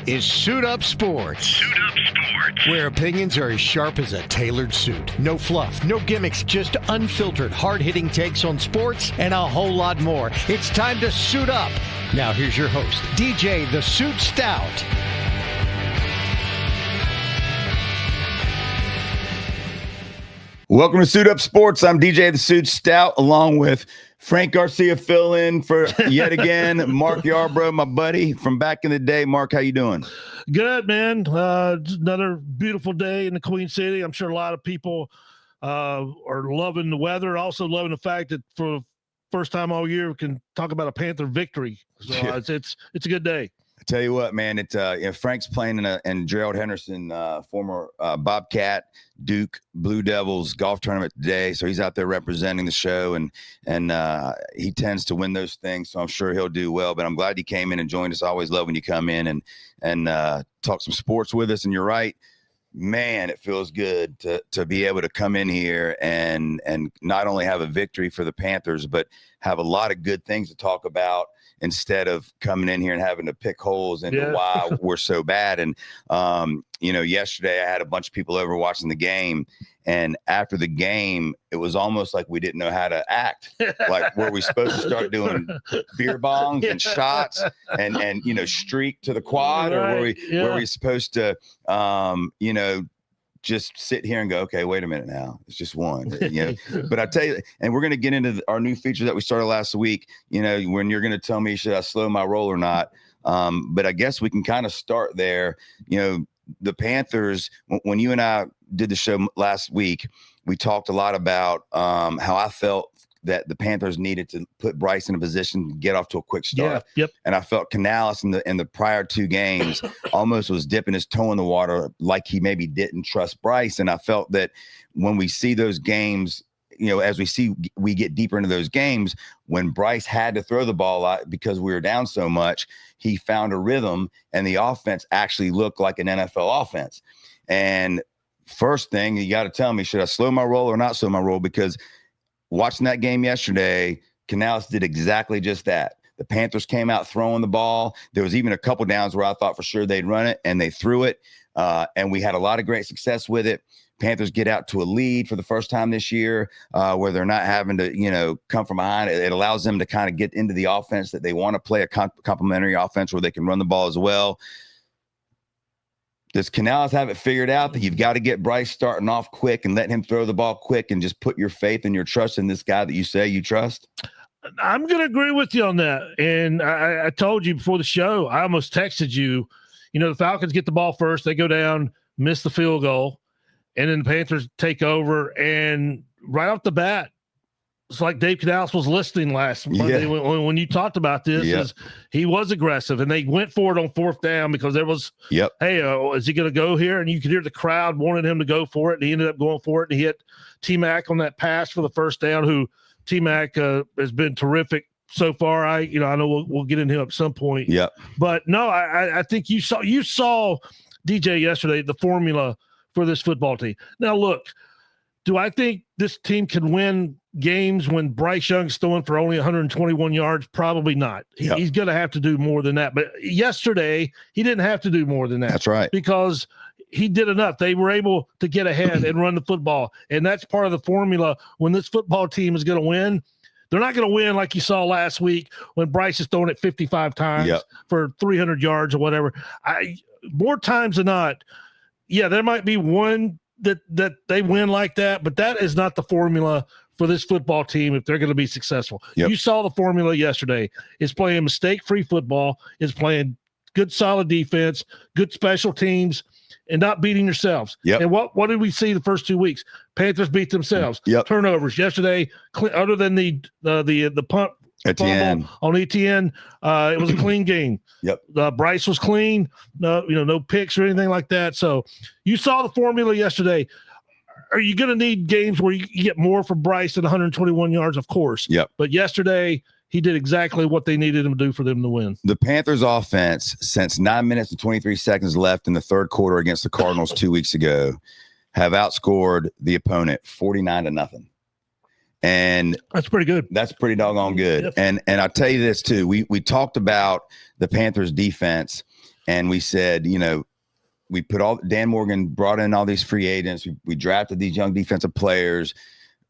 is Suit Up Sports. Suit Up Sports. Where opinions are as sharp as a tailored suit. No fluff, no gimmicks, just unfiltered, hard-hitting takes on sports and a whole lot more. It's time to suit up. Now here's your host, DJ the Suit Stout. Welcome to Suit Up Sports. I'm DJ the Suit Stout, along with Frank Garcia, fill in for yet again. Mark Yarbro, my buddy from back in the day. Mark, how you doing? Good, man. Another beautiful day in the Queen City. I'm sure a lot of people are loving the weather, also loving the fact that for the first time all year we can talk about a Panther victory. So it's a good day. I tell you what, man, Frank's playing in Gerald Henderson, former Bobcat, Duke, Blue Devils golf tournament today. So he's out there representing the show, and he tends to win those things. So I'm sure he'll do well. But I'm glad he came in and joined us. I always love when you come in and talk some sports with us. And you're right, man, it feels good to be able to come in here and not only have a victory for the Panthers, but have a lot of good things to talk about, instead of coming in here and having to pick holes into why we're so bad. And, yesterday I had a bunch of people over watching the game, and after the game, it was almost like we didn't know how to act. Like, were we supposed to start doing beer bongs and shots and streak to the quad, or were we supposed to, just sit here and go, okay, wait a minute now. It's just one, But I tell you, and we're going to get into our new feature that we started last week, when you're going to tell me, should I slow my roll or not? But I guess we can kind of start there. The Panthers, when you and I did the show last week, we talked a lot about how I felt that the Panthers needed to put Bryce in a position to get off to a quick start. Yep. And I felt Canales in the prior two games almost was dipping his toe in the water, like he maybe didn't trust Bryce. And I felt that when we see those games, as we get deeper into those games, when Bryce had to throw the ball out because we were down so much, he found a rhythm, and the offense actually looked like an NFL offense. And first thing, you got to tell me, should I slow my roll or not slow my roll? Because watching that game yesterday, Canales did exactly just that. The Panthers came out throwing the ball. There was even a couple downs where I thought for sure they'd run it, and they threw it. And we had a lot of great success with it. Panthers get out to a lead for the first time this year, where they're not having to, come from behind. It allows them to kind of get into the offense that they want to play, a complementary offense where they can run the ball as well. Does Canales have it figured out that you've got to get Bryce starting off quick and let him throw the ball quick and just put your faith and your trust in this guy that you say you trust? I'm going to agree with you on that. And I told you before the show, I almost texted you, the Falcons get the ball first. They go down, miss the field goal, and then the Panthers take over. And right off the bat, it's like Dave Canales was listening last Monday when you talked about this. Is he was aggressive, and they went for it on fourth down because there was, hey, is he going to go here? And you could hear the crowd wanted him to go for it, and he ended up going for it, and he hit T-Mac on that pass for the first down, who T-Mac has been terrific so far. I know we'll get into him at some point. Yeah. But no, I think you saw DJ yesterday, the formula for this football team. Now, look, do I think this team can win games when Bryce Young's throwing for only 121 yards? Probably not. He's going to have to do more than that. But yesterday, he didn't have to do more than that. That's right. Because he did enough. They were able to get ahead and run the football. And that's part of the formula when this football team is going to win. They're not going to win like you saw last week when Bryce is throwing it 55 times for 300 yards or whatever. More times than not, there might be one that they win like that, but that is not the formula for this football team if they're going to be successful. You saw the formula yesterday. It's playing mistake-free football. It's playing good, solid defense, good special teams, and not beating yourselves. And what did we see the first 2 weeks? Panthers beat themselves. Turnovers yesterday, other than the punt Etienne. On Etienne, it was a clean game. Bryce was clean. No picks or anything like that. So you saw the formula yesterday. Are you going to need games where you get more for Bryce than 121 yards? Of course. But yesterday, he did exactly what they needed him to do for them to win. The Panthers offense, since 9 minutes and 23 seconds left in the third quarter against the Cardinals 2 weeks ago, have outscored the opponent 49-0. And that's pretty good. That's pretty doggone good. And I'll tell you this too. We talked about the Panthers defense, and we said, we Dan Morgan brought in all these free agents. We drafted these young defensive players.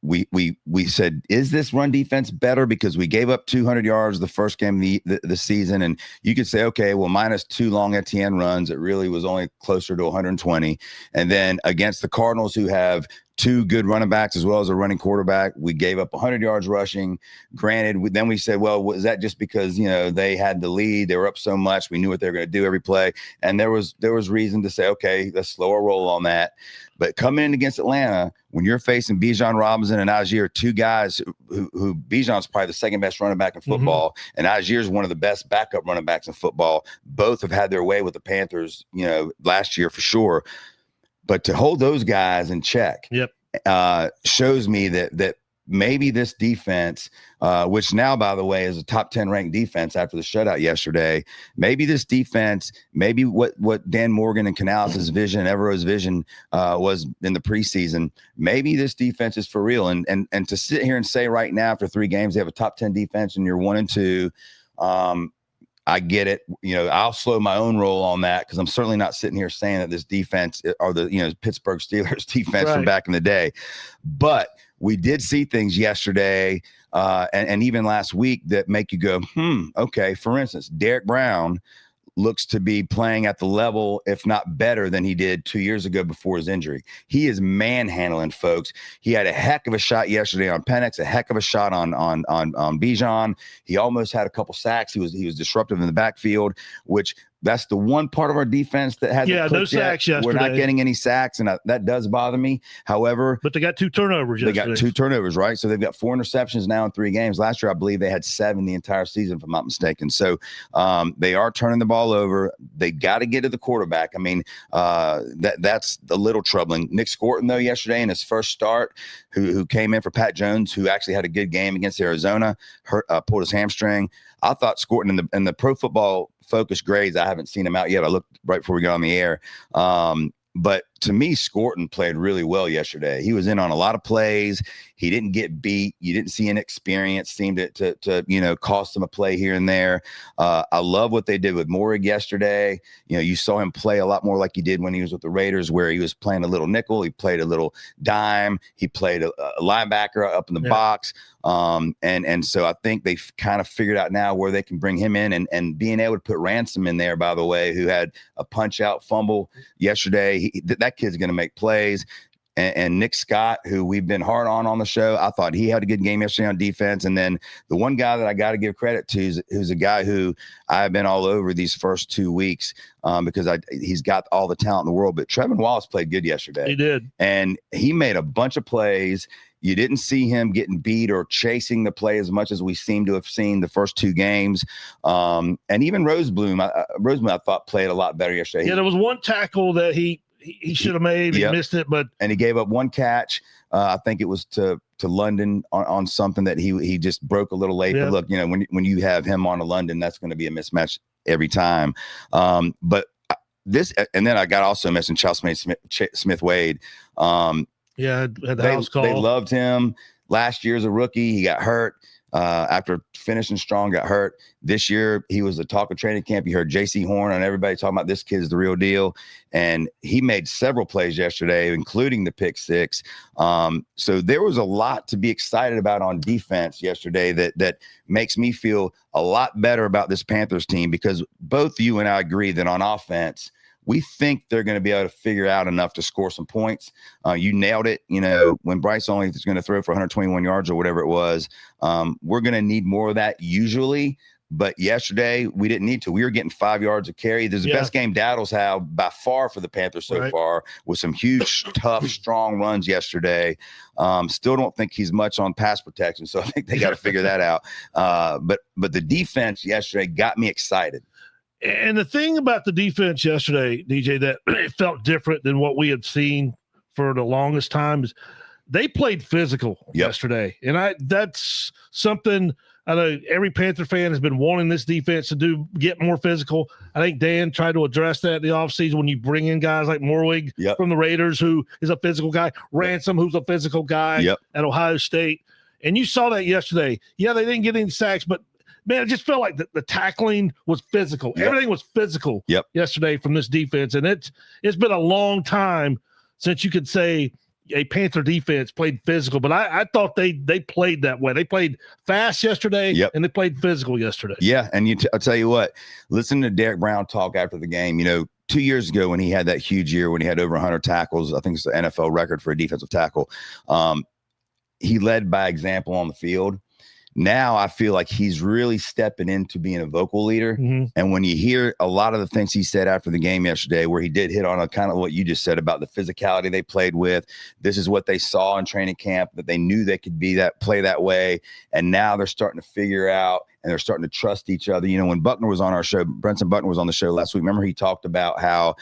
We said, is this run defense better? Because we gave up 200 yards the first game of the season. And you could say, okay, well, minus 2 long Etienne runs, it really was only closer to 120. And then against the Cardinals, who have 2 good running backs as well as a running quarterback, we gave up 100 yards rushing. Granted, then we said, well, was that just because, they had the lead? They were up so much. We knew what they were going to do every play. And there was reason to say, okay, let's slow our roll on that. But coming in against Atlanta, when you're facing Bijan Robinson and Algier, 2 guys who Bijan's probably the second best running back in football, and Algier's one of the best backup running backs in football. Both have had their way with the Panthers, last year for sure. But to hold those guys in check, shows me that maybe this defense, which now, by the way, is a top 10 ranked defense after the shutout yesterday, maybe this defense, maybe what Dan Morgan and Canales' vision, Evero's vision was in the preseason, maybe this defense is for real. And to sit here and say right now after 3 games, they have a top 10 defense and you're 1-2, I get it. I'll slow my own roll on that because I'm certainly not sitting here saying that this defense are the Pittsburgh Steelers defense from back in the day. But we did see things yesterday and even last week that make you go, okay. For instance, Derek Brown looks to be playing at the level, if not better, than he did 2 years ago before his injury. He is manhandling folks. He had a heck of a shot yesterday on Penix, a heck of a shot on Bijan. He almost had a couple sacks. He was disruptive in the backfield, which that's the one part of our defense that hasn't no sacks yesterday. We're not getting any sacks, and that does bother me. However, but they got 2 turnovers yesterday. They got 2 turnovers, right? So they've got 4 interceptions now in 3 games. Last year, I believe they had 7 the entire season, if I'm not mistaken. So they are turning the ball over. They got to get to the quarterback. I mean, that's a little troubling. Nick Scorton, though, yesterday in his first start, who came in for Pat Jones, who actually had a good game against Arizona, pulled his hamstring. I thought Scorton in the Pro Football Focus grades, I haven't seen him out yet. I looked right before we got on the air. But to me, Scorton played really well yesterday. He was in on a lot of plays. He didn't get beat. You didn't see inexperience seem to cost him a play here and there. I love what they did with Morig yesterday. You saw him play a lot more like he did when he was with the Raiders, where he was playing a little nickel. He played a little dime. He played a linebacker up in the box. And so I think they've kind of figured out now where they can bring him in and being able to put Ransom in there, by the way, who had a punch out fumble yesterday. That kid's going to make plays. And Nick Scott, who we've been hard on the show, I thought he had a good game yesterday on defense. And then the one guy that I got to give credit to who's a guy who I've been all over these first 2 weeks because he's got all the talent in the world. But Trevin Wallace played good yesterday. He did. And he made a bunch of plays. You didn't see him getting beat or chasing the play as much as we seem to have seen the first 2 games. And even Rosebloom, I thought played a lot better yesterday. Yeah, there was one tackle that he should have made. He missed it, and he gave up 1 catch. I think it was to London on something that he just broke a little late. But look, when you have him on a London, that's going to be a mismatch every time. But this, and then I got also mentioned Charles Smith Wade. Had the house call. They loved him last year as a rookie. He got hurt. After finishing strong, got hurt. This year, he was the talk of training camp. You heard J.C. Horn and everybody talking about this kid's the real deal. And he made several plays yesterday, including the pick 6. So there was a lot to be excited about on defense yesterday that makes me feel a lot better about this Panthers team, because both you and I agree that on offense, we think they're going to be able to figure out enough to score some points. You nailed it. When Bryce only is going to throw for 121 yards or whatever it was, we're going to need more of that usually. But yesterday, we didn't need to. We were getting 5 yards a carry. This is the best game Dowdle's had by far for the Panthers so far, with some huge, tough, strong runs yesterday. Still don't think he's much on pass protection, so I think they got to figure that out. But the defense yesterday got me excited. And the thing about the defense yesterday, DJ, that it felt different than what we had seen for the longest time is they played physical yesterday. And that's something I know every Panther fan has been wanting this defense to get more physical. I think Dan tried to address that in the offseason when you bring in guys like Morwig from the Raiders, who is a physical guy, Ransom, who's a physical guy at Ohio State. And you saw that yesterday. Yeah, they didn't get any sacks, but man, it just felt like the tackling was physical. Yep. Everything was physical yesterday from this defense. And it's been a long time since you could say a Panther defense played physical, but I thought they played that way. They played fast yesterday, and they played physical yesterday. Yeah, and I'll tell you what, listen to Derek Brown talk after the game. 2 years ago when he had that huge year, when he had over 100 tackles, I think it's the NFL record for a defensive tackle, he led by example on the field. Now I feel like he's really stepping into being a vocal leader. Mm-hmm. And when you hear a lot of the things he said after the game yesterday, where he did hit on a kind of what you just said about the physicality they played with, this is what they saw in training camp, that they knew they could play that way. And now they're starting to figure out and they're starting to trust each other. When Buckner was on our show, Brenton Buckner was on the show last week. Remember he talked about how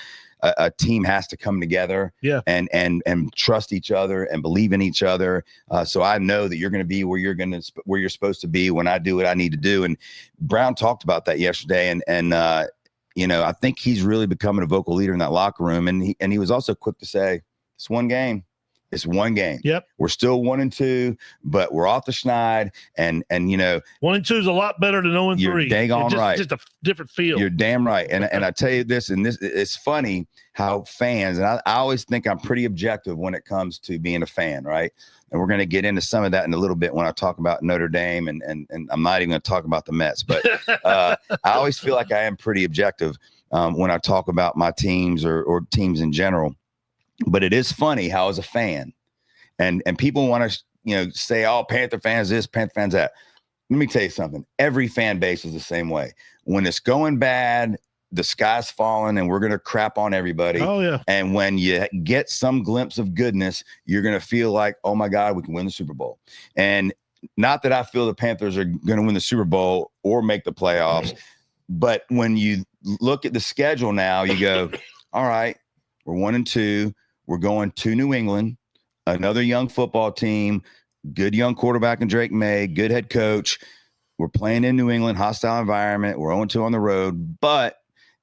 a team has to come together and trust each other and believe in each other. So I know that you're going to be where you're supposed to be when I do what I need to do. And Brown talked about that yesterday. And I think he's really becoming a vocal leader in that locker room. And he was also quick to say, it's one game. It's one game. Yep. We're still 1-2, but we're off the schneid. And 1-2 is a lot better than 0-3. You're dang on right. Just a different feel. You're damn right. And I tell you this, and this, it's funny how fans, and I always think I'm pretty objective when it comes to being a fan, right? And we're going to get into some of that in a little bit when I talk about Notre Dame, and I'm not even going to talk about the Mets. But I always feel like I am pretty objective when I talk about my teams or teams in general. But it is funny how, as a fan, and people want to say, "Oh, Panther fans this, Panther fans that." Let me tell you something. Every fan base is the same way. When it's going bad, the sky's falling, and we're going to crap on everybody. Oh yeah. And when you get some glimpse of goodness, you're going to feel like, "Oh my God, we can win the Super Bowl." And not that I feel the Panthers are going to win the Super Bowl or make the playoffs, but when you look at the schedule now, you go, "All right, we're 1-2." We're going to New England, another young football team, good young quarterback in Drake May, good head coach. We're playing in New England, hostile environment. We're 0-2 on the road, but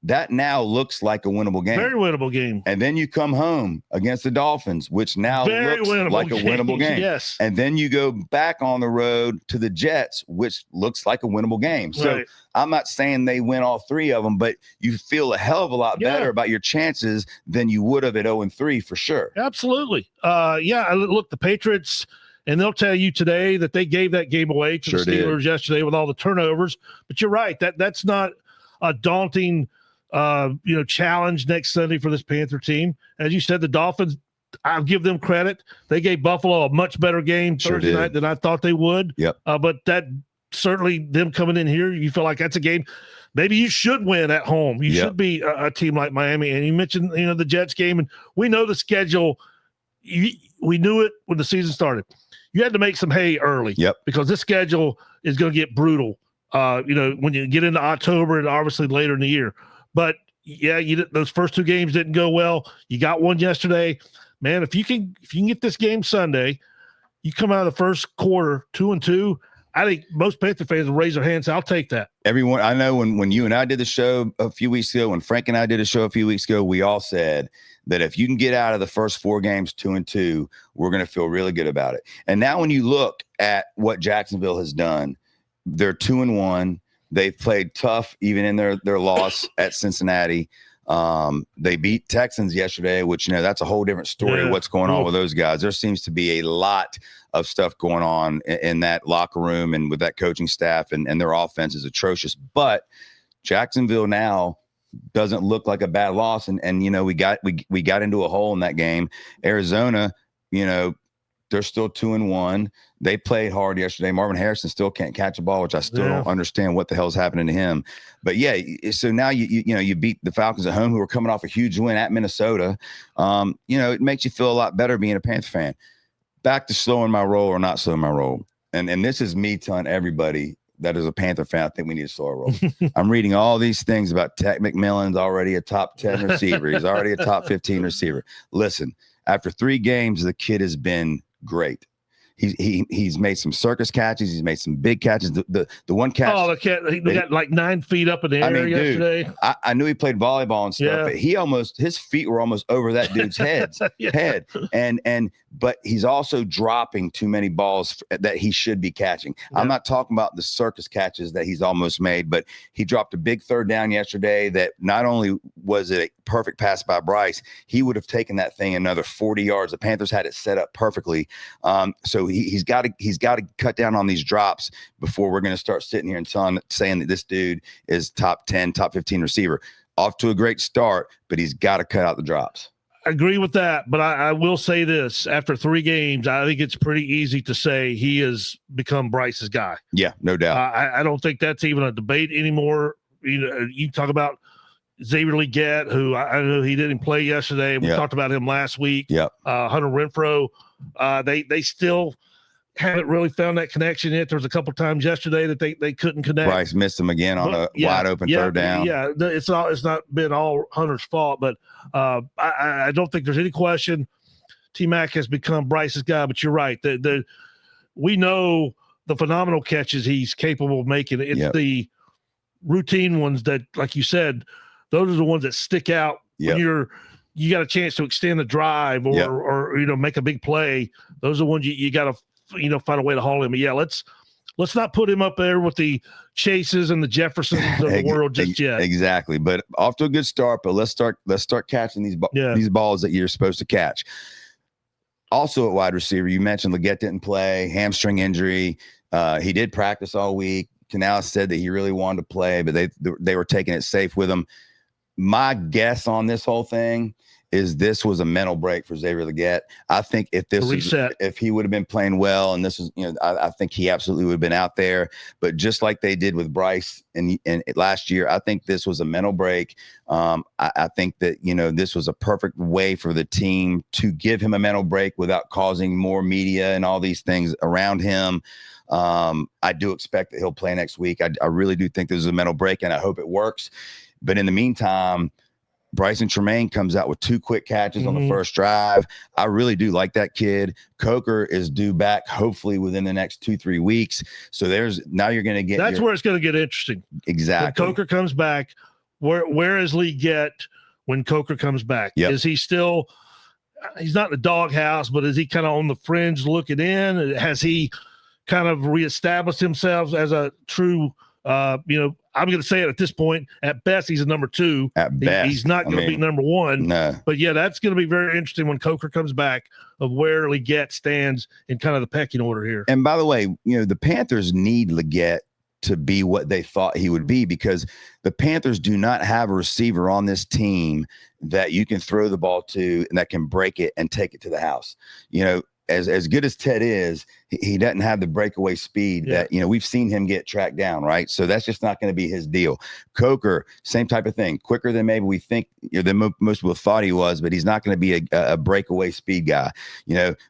that now looks like a winnable game. Very winnable game. And then you come home against the Dolphins, which now looks like a winnable game. Yes. And then you go back on the road to the Jets, which looks like a winnable game. So I'm not saying they win all three of them, but you feel a hell of a lot better about your chances than you would have at 0-3 for sure. Absolutely. Look, the Patriots, and they'll tell you today that they gave that game away to the Steelers yesterday with all the turnovers. But you're right. That's not a daunting challenge next Sunday for this Panther team. As you said, the Dolphins, I'll give them credit. They gave Buffalo a much better game Thursday night than I thought they would. Yep. But that certainly, them coming in here, you feel like that's a game maybe you should win at home. You should be a team like Miami. And you mentioned, the Jets game, and we know the schedule. We knew it when the season started. You had to make some hay early. Yep. Because this schedule is going to get brutal. When you get into October and obviously later in the year. But those first two games didn't go well. You got one yesterday, man. If you can get this game Sunday, you come out of the first quarter 2-2. I think most Panther fans will raise their hands. I'll take that. Everyone, I know when you and I did the show a few weeks ago, when Frank and I did a show a few weeks ago, we all said that if you can get out of the first four games 2-2, we're going to feel really good about it. And now when you look at what Jacksonville has done, they're 2-1. They've played tough, even in their loss at Cincinnati. They beat Texans yesterday, which, that's a whole different story of what's going on with those guys. There seems to be a lot of stuff going on in that locker room and with that coaching staff, and their offense is atrocious. But Jacksonville now doesn't look like a bad loss. And we got into a hole in that game. Arizona, they're still 2-1. They played hard yesterday. Marvin Harrison still can't catch a ball, which I still don't understand what the hell's happening to him. But so now you beat the Falcons at home, who were coming off a huge win at Minnesota. It makes you feel a lot better being a Panther fan. Back to slowing my roll or not slowing my roll. And this is me telling everybody that is a Panther fan, I think we need to slow our roll. I'm reading all these things about Tech McMillan's already a top 10 receiver. He's already a top 15 receiver. Listen, after 3 games, the kid has been great. He's made some circus catches. He's made some big catches. The one catch. Oh, he got like 9 feet up in the air yesterday. Dude, I knew he played volleyball and stuff, but his feet were almost over that dude's head. But he's also dropping too many balls that he should be catching. Yeah. I'm not talking about the circus catches that he's almost made, but he dropped a big third down yesterday that not only was it a perfect pass by Bryce, he would have taken that thing another 40 yards. The Panthers had it set up perfectly. So he's got to cut down on these drops before we're going to start sitting here and saying that this dude is top 10, top 15 receiver. Off to a great start, but he's got to cut out the drops. I agree with that, but I will say this. After 3 games, I think it's pretty easy to say he has become Bryce's guy. Yeah, no doubt. I don't think that's even a debate anymore. You talk about Xavier Legette, who I know he didn't play yesterday. We talked about him last week. Yep. Hunter Renfrow, they still haven't really found that connection yet. There was a couple times yesterday that they couldn't connect. Bryce missed him again on a wide open third down. Yeah, it's not been all Hunter's fault, but I don't think there's any question T-Mac has become Bryce's guy. But you're right. We know the phenomenal catches he's capable of making. It's the routine ones that, like you said, those are the ones that stick out when you got a chance to extend the drive or make a big play. Those are the ones you got to find a way to haul him. But yeah, let's not put him up there with the Chases and the Jeffersons of the world just yet. Exactly. But off to a good start, but let's start catching these balls that you're supposed to catch. Also at wide receiver, you mentioned Legette didn't play, hamstring injury. He did practice all week. Canales said that he really wanted to play, but they were taking it safe with him. My guess on this whole thing is this was a mental break for Xavier Legette. I think if he would have been playing well, and this is, I think he absolutely would have been out there. But just like they did with Bryce and last year, I think this was a mental break. I think that this was a perfect way for the team to give him a mental break without causing more media and all these things around him. I do expect that he'll play next week. I really do think this is a mental break, and I hope it works. But in the meantime, Bryson Tremaine comes out with 2 quick catches on the first drive. I really do like that kid. Coker is due back hopefully within the next 2-3 weeks. So now you're going to get where it's going to get interesting. Exactly. When Coker comes back, where is Legette when Coker comes back? Yep. Is he still? He's not in the doghouse, but is he kind of on the fringe looking in? Has he kind of reestablished himself as a true? I'm going to say it at this point. At best, he's a number 2. At best, he's not going to be number 1. No. But yeah, that's going to be very interesting when Coker comes back of where Legette stands in kind of the pecking order here. And by the way, the Panthers need Legette to be what they thought he would be, because the Panthers do not have a receiver on this team that you can throw the ball to and that can break it and take it to the house. As good as Ted is, he doesn't have the breakaway speed that, we've seen him get tracked down, right? So that's just not going to be his deal. Coker, same type of thing, quicker than maybe we think, than most people thought he was, but he's not going to be a breakaway speed guy.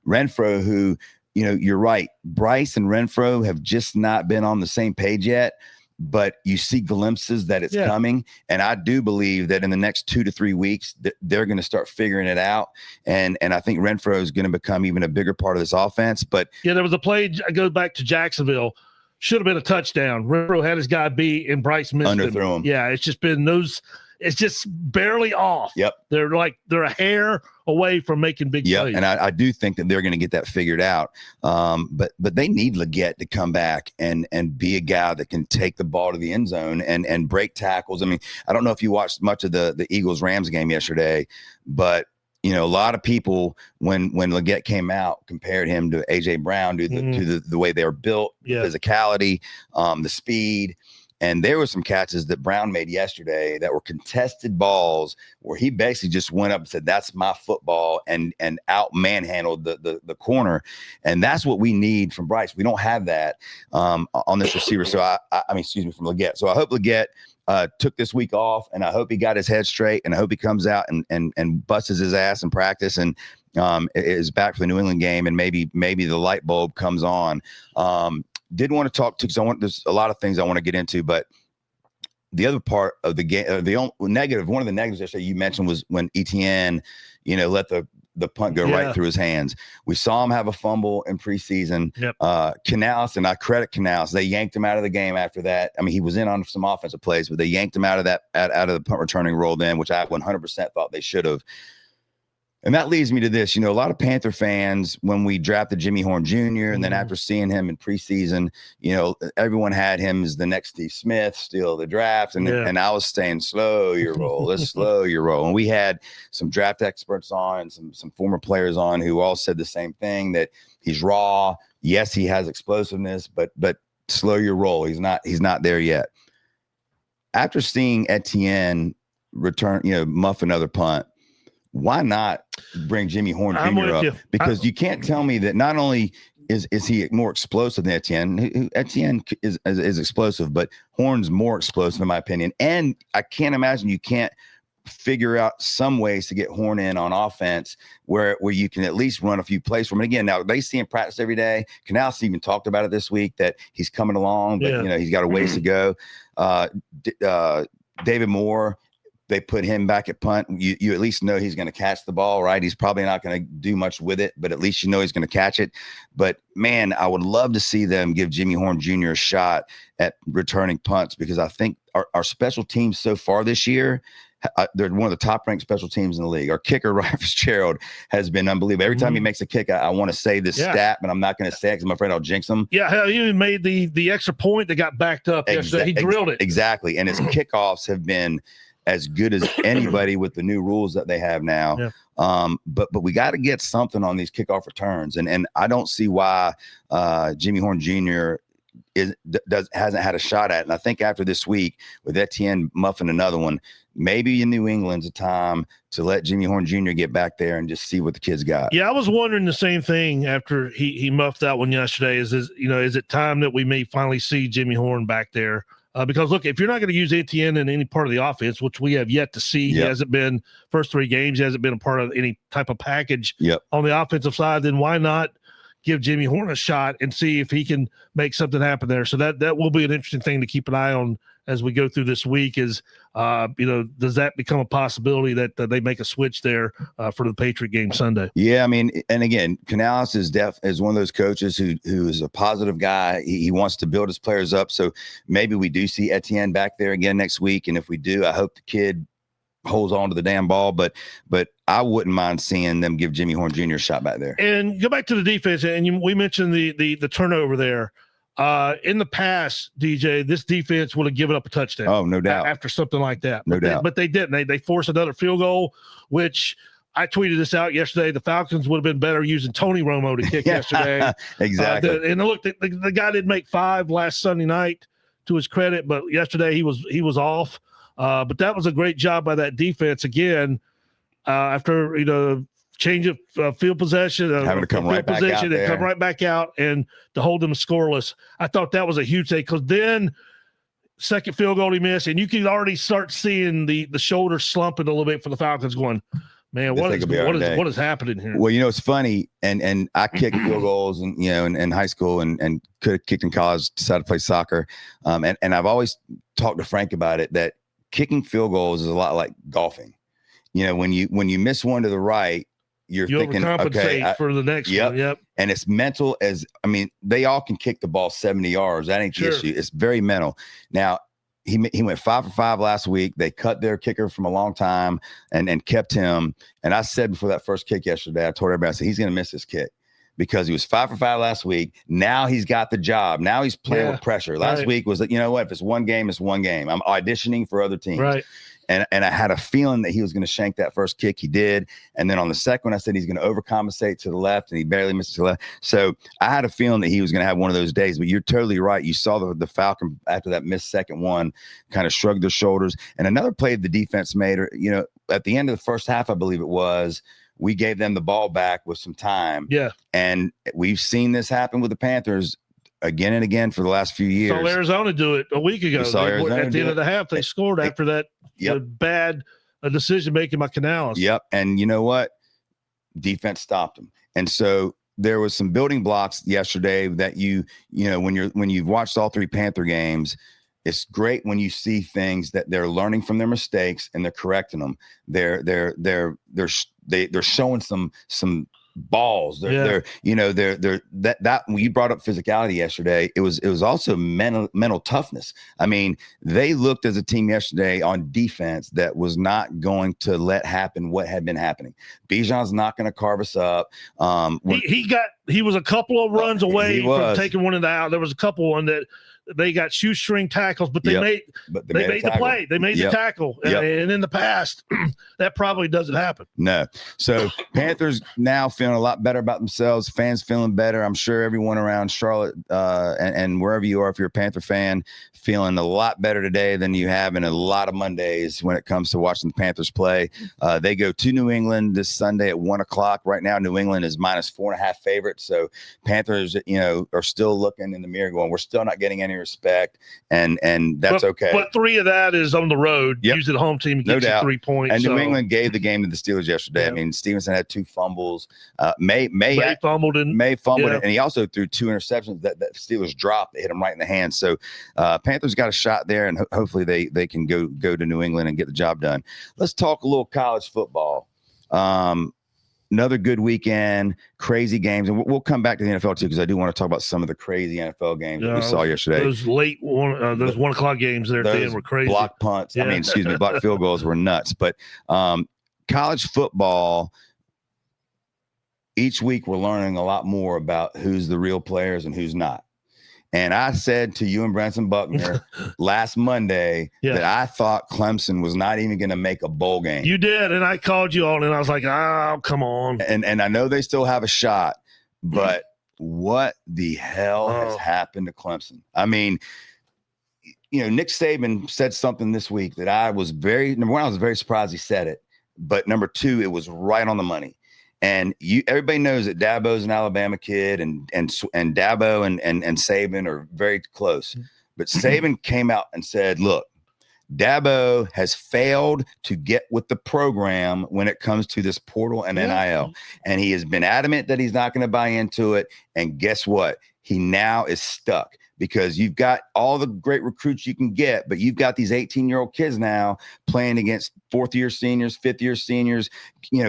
Renfrow, who, you're right, Bryce and Renfrow have just not been on the same page yet. But you see glimpses that it's coming. And I do believe that in the next 2 to 3 weeks, they're going to start figuring it out. And I think Renfrow is going to become even a bigger part of this offense. But there was a play, I go back to Jacksonville, should have been a touchdown. Renfrow had his guy beat and Bryce missed underthrew him. Yeah, it's just been it's just barely off. Yep. They're a hair away from making big plays. And I do think that they're going to get that figured out. But they need Legette to come back and be a guy that can take the ball to the end zone and break tackles. I mean, I don't know if you watched much of the Eagles-Rams game yesterday, but a lot of people when Legette came out compared him to A.J. Brown due to the way they were built, physicality, the speed. And there were some catches that Brown made yesterday that were contested balls where he basically just went up and said, "That's my football," and out manhandled the corner. And that's what we need from Bryce. We don't have that on this receiver. So from Legette. So I hope Legette took this week off, and I hope he got his head straight, and I hope he comes out and busts his ass in practice and is back for the New England game, and maybe the light bulb comes on. Did want to talk to, because there's a lot of things I want to get into, but the other part of the game, one of the negatives that you mentioned was when Etienne, let the the punt go right through his hands. We saw him have a fumble in preseason. Canales, and I credit Canales, they yanked him out of the game after that. I mean, he was in on some offensive plays, but they yanked him out of the punt returning role then, which I 100% thought they should have. And that leads me to this. A lot of Panther fans, when we drafted Jimmy Horn Jr., and then after seeing him in preseason, everyone had him as the next Steve Smith, steal the draft. And I was saying, slow your roll. Let's slow your roll. And we had some draft experts on and some former players on who all said the same thing, that he's raw. Yes, he has explosiveness, but slow your roll. He's not there yet. After seeing Etienne return, muff another punt, why not bring Jimmy Horn Jr. up? Because you can't tell me that not only is he more explosive than Etienne. Etienne is explosive, but Horn's more explosive in my opinion. And I can't imagine you can't figure out some ways to get Horn in on offense where you can at least run a few plays from him. Again, now they see him practice every day. Canales even talked about it this week that he's coming along, but he's got a ways to go. David Moore, they put him back at punt. You at least know he's going to catch the ball, right? He's probably not going to do much with it, but at least he's going to catch it. But man, I would love to see them give Jimmy Horn Jr. a shot at returning punts, because I think our special teams so far this year, they're one of the top-ranked special teams in the league. Our kicker, Ryan Fitzgerald, has been unbelievable. Every time he makes a kick, I want to say this stat, but I'm not going to say it because I'm afraid I'll jinx him. Yeah, hell, he even made the extra point that got backed up yesterday. He drilled it. Exactly, and his kickoffs have been as good as anybody with the new rules that they have now. But we got to get something on these kickoff returns, and I don't see why Jimmy Horn Jr. hasn't had a shot at it. And I think after this week with Etienne muffing another one, maybe in New England's a time to let Jimmy Horn Jr. get back there and just see what the kid's got. Yeah, I was wondering the same thing after he muffed that one yesterday. Is it time that we may finally see Jimmy Horn back there? Because look, if you're not going to use Etienne in any part of the offense, which we have yet to see, he hasn't been first 3 games, he hasn't been a part of any type of package on the offensive side, then why not give Jimmy Horn a shot and see if he can make something happen there? So that will be an interesting thing to keep an eye on as we go through this week is, does that become a possibility that they make a switch there for the Patriot game Sunday? Yeah, I mean, and again, Canales is one of those coaches who is a positive guy. He wants to build his players up. So maybe we do see Etienne back there again next week. And if we do, I hope the kid holds on to the damn ball, but I wouldn't mind seeing them give Jimmy Horn Jr. a shot back there. And go back to the defense, and we mentioned the turnover there. In the past, DJ, this defense would have given up a touchdown. Oh, no doubt. After something like that. No doubt. But they didn't. They forced another field goal, which I tweeted this out yesterday. The Falcons would have been better using Tony Romo to kick yesterday. Exactly. And look, the guy did make 5 last Sunday night, to his credit, but yesterday he was off. But that was a great job by that defense again. After change of field possession, having to come right back out there. Come right back out and to hold them scoreless. I thought that was a huge thing, because then second field goal he missed, and you can already start seeing the shoulder slumping a little bit for the Falcons, going, man, what is happening here? Well, it's funny, and I kicked field goals and in high school and could have kicked in college, decided to play soccer. And I've always talked to Frank about it, that kicking field goals is a lot like golfing. When you miss one to the right, you're thinking, okay, for the next one. Yep. And it's mental they all can kick the ball 70 yards. That ain't the issue. It's very mental. Now, he went 5 for 5 last week. They cut their kicker from a long time and kept him. And I said before that first kick yesterday, I told everybody, I said, he's going to miss this kick, because he was 5 for 5 last week. Now he's got the job. Now he's playing with pressure. Last week was, if it's one game, it's one game. I'm auditioning for other teams. Right. And I had a feeling that he was going to shank that first kick. He did. And then on the second one, I said he's going to overcompensate to the left, and he barely missed it to the left. So I had a feeling that he was going to have one of those days. But you're totally right. You saw the Falcon, after that missed second one, kind of shrugged their shoulders. And another play the defense made, at the end of the first half, I believe it was, we gave them the ball back with some time. Yeah. And we've seen this happen with the Panthers again and again for the last few years. Saw Arizona do it a week ago. At the end of the half, they scored after that bad decision making by Canales. Yep. And you know what? Defense stopped them. And so there was some building blocks yesterday that when you've watched all 3 Panther games, it's great when you see things that they're learning from their mistakes and they're correcting them. They're they're showing some balls. They're that when you brought up physicality yesterday, it was also mental toughness. I mean, they looked as a team yesterday on defense that was not going to let happen what had been happening. Bijan's not going to carve us up. He was a couple of runs away from taking one in the out. There was a couple one that they got shoestring tackles, but they made the play. They made the tackle. And in the past, that probably doesn't happen. No. So Panthers now feeling a lot better about themselves. Fans feeling better. I'm sure everyone around Charlotte and wherever you are, if you're a Panther fan, feeling a lot better today than you have in a lot of Mondays when it comes to watching the Panthers play. They go to New England this Sunday at 1:00. Right now, New England is -4.5 favorites. So Panthers, are still looking in the mirror going, we're still not getting any respect, and that's okay. But 3 of that is on the road. Usually the home team gets you 3 points. And New England gave the game to the Steelers yesterday. I mean, Stevenson had 2 fumbles. May fumbled it, and he also threw 2 interceptions that Steelers dropped. They hit him right in the hand. So Panthers got a shot there, and hopefully they can go to New England and get the job done. Let's talk a little college football. Another good weekend, crazy games, and we'll come back to the NFL too, because I do want to talk about some of the crazy NFL games that we saw yesterday. Those late those 1:00 games there at the end were crazy. Block punts. I mean, block field goals were nuts. But college football, each week we're learning a lot more about who's the real players and who's not. And I said to you and Branson Buckner last Monday that I thought Clemson was not even going to make a bowl game. You did, and I called you on, and I was like, oh, come on. And I know they still have a shot, but what the hell has happened to Clemson? I mean, Nick Saban said something this week that I was number one, I was very surprised he said it. But number 2, it was right on the money. And everybody knows that Dabo's an Alabama kid, and Dabo and Saban are very close. But Saban came out and said, look, Dabo has failed to get with the program when it comes to this portal and NIL. And he has been adamant that he's not going to buy into it. And guess what? He now is stuck, because you've got all the great recruits you can get, but you've got these 18-year-old kids now playing against 4th-year seniors, 5th-year seniors,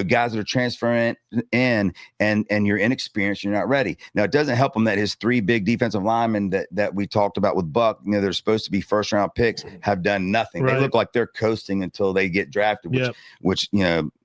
guys that are transferring in, and you're inexperienced, you're not ready. Now, it doesn't help him that his 3 big defensive linemen that we talked about with Buck, they're supposed to be first-round picks, have done nothing. Right. They look like they're coasting until they get drafted, which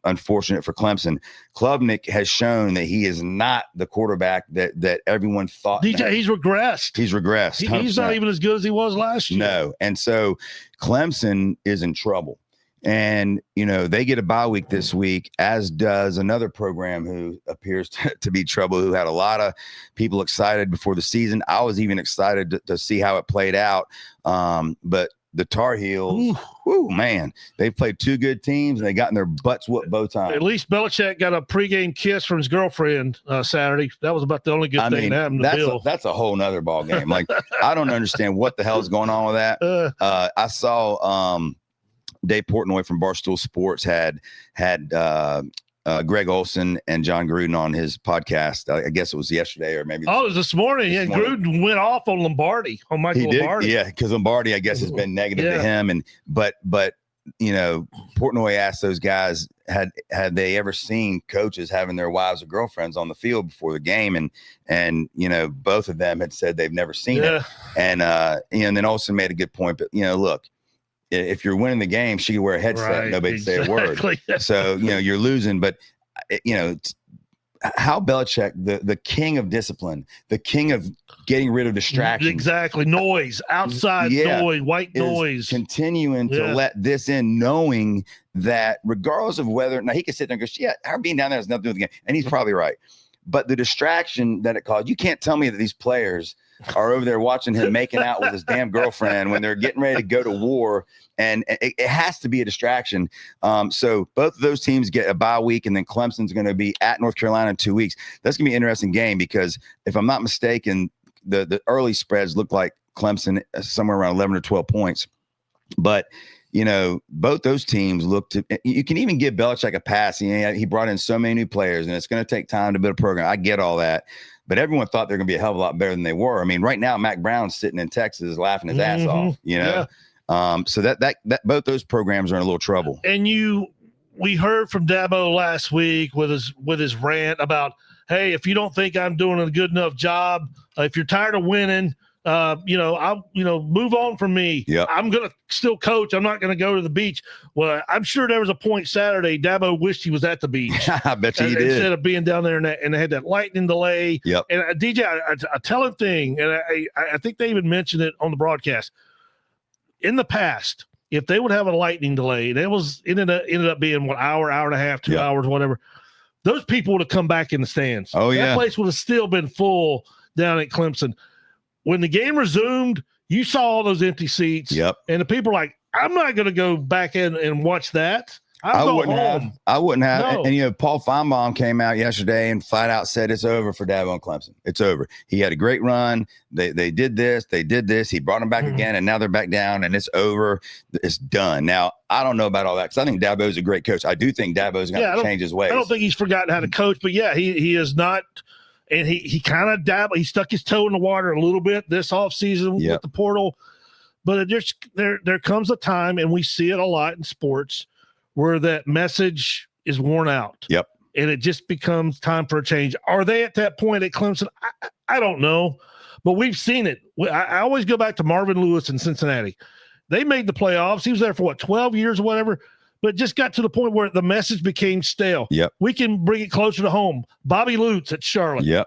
unfortunate for Clemson. Klubnik has shown that he is not the quarterback that everyone thought. He's regressed. He's regressed. He's not even as good as he was last year. No. And so Clemson is in trouble. And, they get a bye week this week, as does another program who appears to be trouble, who had a lot of people excited before the season. I was even excited to see how it played out. But the Tar Heels, man, they've played 2 good teams, and they got in their butts whooped both times. At least Belichick got a pregame kiss from his girlfriend Saturday. That was about the only good thing that happened to Bill. That's a whole nother ball game. Like, I don't understand what the hell is going on with that. I saw Dave Portnoy from Barstool Sports had Greg Olson and John Gruden on his podcast. I guess it was yesterday or maybe. Oh, it was this morning. Gruden went off on Lombardi, on Michael Lombardi. Yeah, because Lombardi, I guess, has been negative to him. But Portnoy asked those guys, had they ever seen coaches having their wives or girlfriends on the field before the game? And both of them had said they've never seen it. And then Olson made a good point. But look, if you're winning the game, she could wear a headset, and nobody'd say a word. So, you're losing. But, how Belichick, the king of discipline, the king of getting rid of distractions. Exactly. Noise, outside noise, white noise. Continuing to let this in, knowing that regardless of whether – now, he could sit there and go, her being down there has nothing to do with the game. And he's probably right. But the distraction that it caused, you can't tell me that these players – are over there watching him making out with his damn girlfriend when they're getting ready to go to war. And it has to be a distraction. So both of those teams get a bye week, and then Clemson's going to be at North Carolina in 2 weeks. That's going to be an interesting game, because if I'm not mistaken, the early spreads look like Clemson somewhere around 11 or 12 points. But, both those teams you can even give Belichick a pass. He brought in so many new players, and it's going to take time to build a program. I get all that. But everyone thought they're going to be a hell of a lot better than they were. I mean, right now, Mac Brown's sitting in Texas laughing his ass off, So that both those programs are in a little trouble. And we heard from Dabo last week with his rant about, hey, if you don't think I'm doing a good enough job, if you're tired of winning, move on from me. Yep. I'm going to still coach. I'm not going to go to the beach. Well, I'm sure there was a point Saturday Dabo wished he was at the beach. I bet you he did. Instead of being down there and they had that lightning delay. Yep. And DJ, a telling thing, and I think they even mentioned it on the broadcast. In the past, if they would have a lightning delay, and it ended up being hour and a half, 2 hours, whatever, those people would have come back in the stands. Oh, yeah. That place would have still been full down at Clemson. When the game resumed, you saw all those empty seats. Yep. And the people were like, I'm not going to go back in and watch that. I wouldn't have. No. And Paul Feinbaum came out yesterday and flat out said it's over for Dabo and Clemson. It's over. He had a great run. They did this. They did this. He brought them back again, and now they're back down, and it's over. It's done. Now, I don't know about all that because I think Dabo's a great coach. I do think Dabo's going to change his ways. I don't think he's forgotten how to coach, but yeah, he is not. And he kind of dabbled. He stuck his toe in the water a little bit this offseason with the portal. But there comes a time, and we see it a lot in sports, where that message is worn out. Yep. And it just becomes time for a change. Are they at that point at Clemson? I don't know. But we've seen it. I always go back to Marvin Lewis in Cincinnati. They made the playoffs. He was there for, 12 years or whatever? But it just got to the point where the message became stale. Yep. We can bring it closer to home. Bobby Lutz at Charlotte. Yep.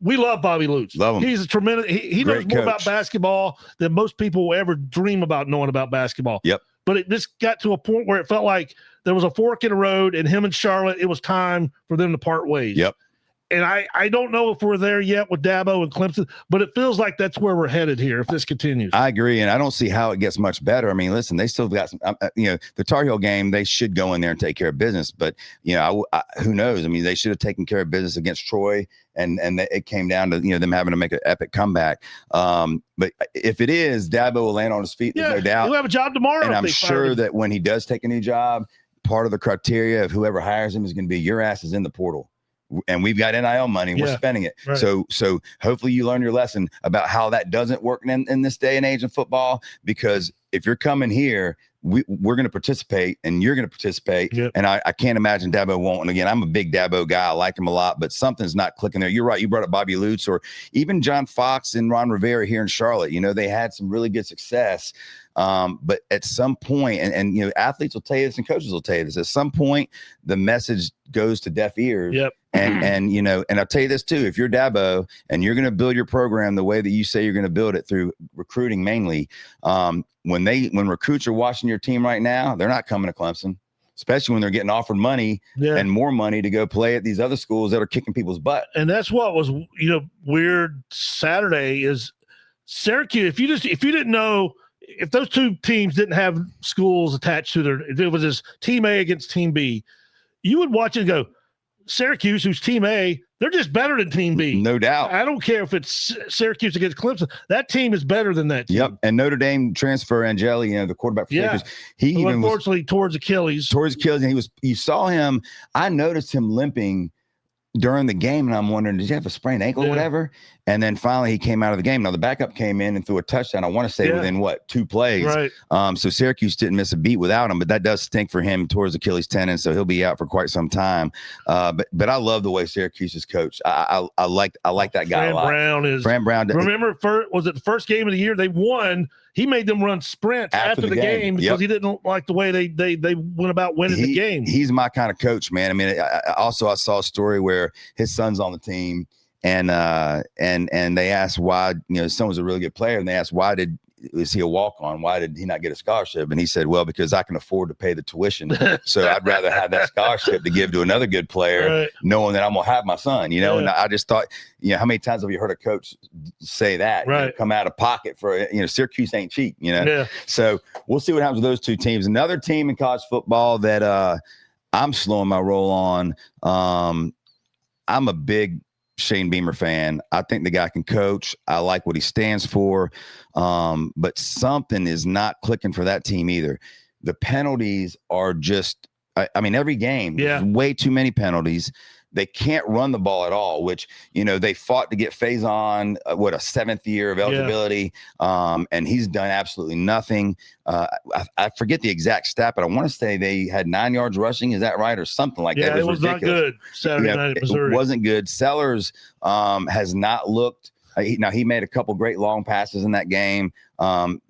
We love Bobby Lutz. Love him. He's a tremendous. He knows more about basketball than most people will ever dream about knowing about basketball. Yep. But it just got to a point where it felt like there was a fork in the road, and him and Charlotte, it was time for them to part ways. Yep. And I don't know if we're there yet with Dabo and Clemson, but it feels like that's where we're headed here if this continues. I agree, and I don't see how it gets much better. I mean, listen, they still got some, the Tar Heel game, they should go in there and take care of business. But, who knows? I mean, they should have taken care of business against Troy, and it came down to, them having to make an epic comeback. But if it is, Dabo will land on his feet, there's no doubt. He'll have a job tomorrow. And I'm sure that when he does take a new job, part of the criteria of whoever hires him is going to be your ass is in the portal. And we've got NIL money. We're spending it. Right. So hopefully you learn your lesson about how that doesn't work in this day and age in football, because if you're coming here, we're going to participate and you're going to participate. Yep. And I can't imagine Dabo won't. And again, I'm a big Dabo guy. I like him a lot, but something's not clicking there. You're right. You brought up Bobby Lutz or even John Fox and Ron Rivera here in Charlotte. They had some really good success. But at some point, and athletes will tell you this and coaches will tell you this, at some point, the message goes to deaf ears. Yep. And I'll tell you this too, if you're Dabo and you're going to build your program the way that you say you're going to build it through recruiting mainly, when recruits are watching your team right now, they're not coming to Clemson, especially when they're getting offered money and more money to go play at these other schools that are kicking people's butt. And that's what was, weird Saturday is Syracuse. If you didn't know, if those two teams didn't have schools attached to if it was just team A against team B, you would watch it and go, Syracuse, who's team A, they're just better than team B. No doubt. I don't care if it's Syracuse against Clemson. That team is better than that team. Yep. And Notre Dame transfer Angeli, the quarterback for Syracuse, he even unfortunately towards Achilles. And you saw him. I noticed him limping during the game, and I'm wondering, did he have a sprained ankle or whatever? And then finally he came out of the game. Now the backup came in and threw a touchdown. I want to say within 2 plays. Right. So Syracuse didn't miss a beat without him, but that does stink for him towards Achilles tendon. So he'll be out for quite some time. But I love the way Syracuse is coached. I like that guy a lot. Fran Brown. Remember, was it the first game of the year they won? He made them run sprints after the game because he didn't like the way they went about winning the game. He's my kind of coach, man. I mean, I saw a story where his son's on the team, and they asked why. His son was a really good player, and they asked was he a walk-on? Why did he not get a scholarship? And he said, well, because I can afford to pay the tuition. So I'd rather have that scholarship to give to another good player, knowing that I'm going to have my son, And I just thought, how many times have you heard a coach say that? Right. Come out of pocket for, Syracuse ain't cheap, Yeah. So we'll see what happens with those two teams. Another team in college football that I'm slowing my roll on. I'm a big Shane Beamer fan. I think the guy can coach. I like what he stands for. But something is not clicking for that team either. The penalties are just, every game, way too many penalties. they can't run the ball at all, which, they fought to get Faison, a 7th year of eligibility. And he's done absolutely nothing. I forget the exact stat, but I want to say they had 9 yards rushing. Is that right? Or something like that. It was ridiculous. Not good Saturday night at Missouri. It wasn't good. Sellers has not looked. Now, he made a couple great long passes in that game.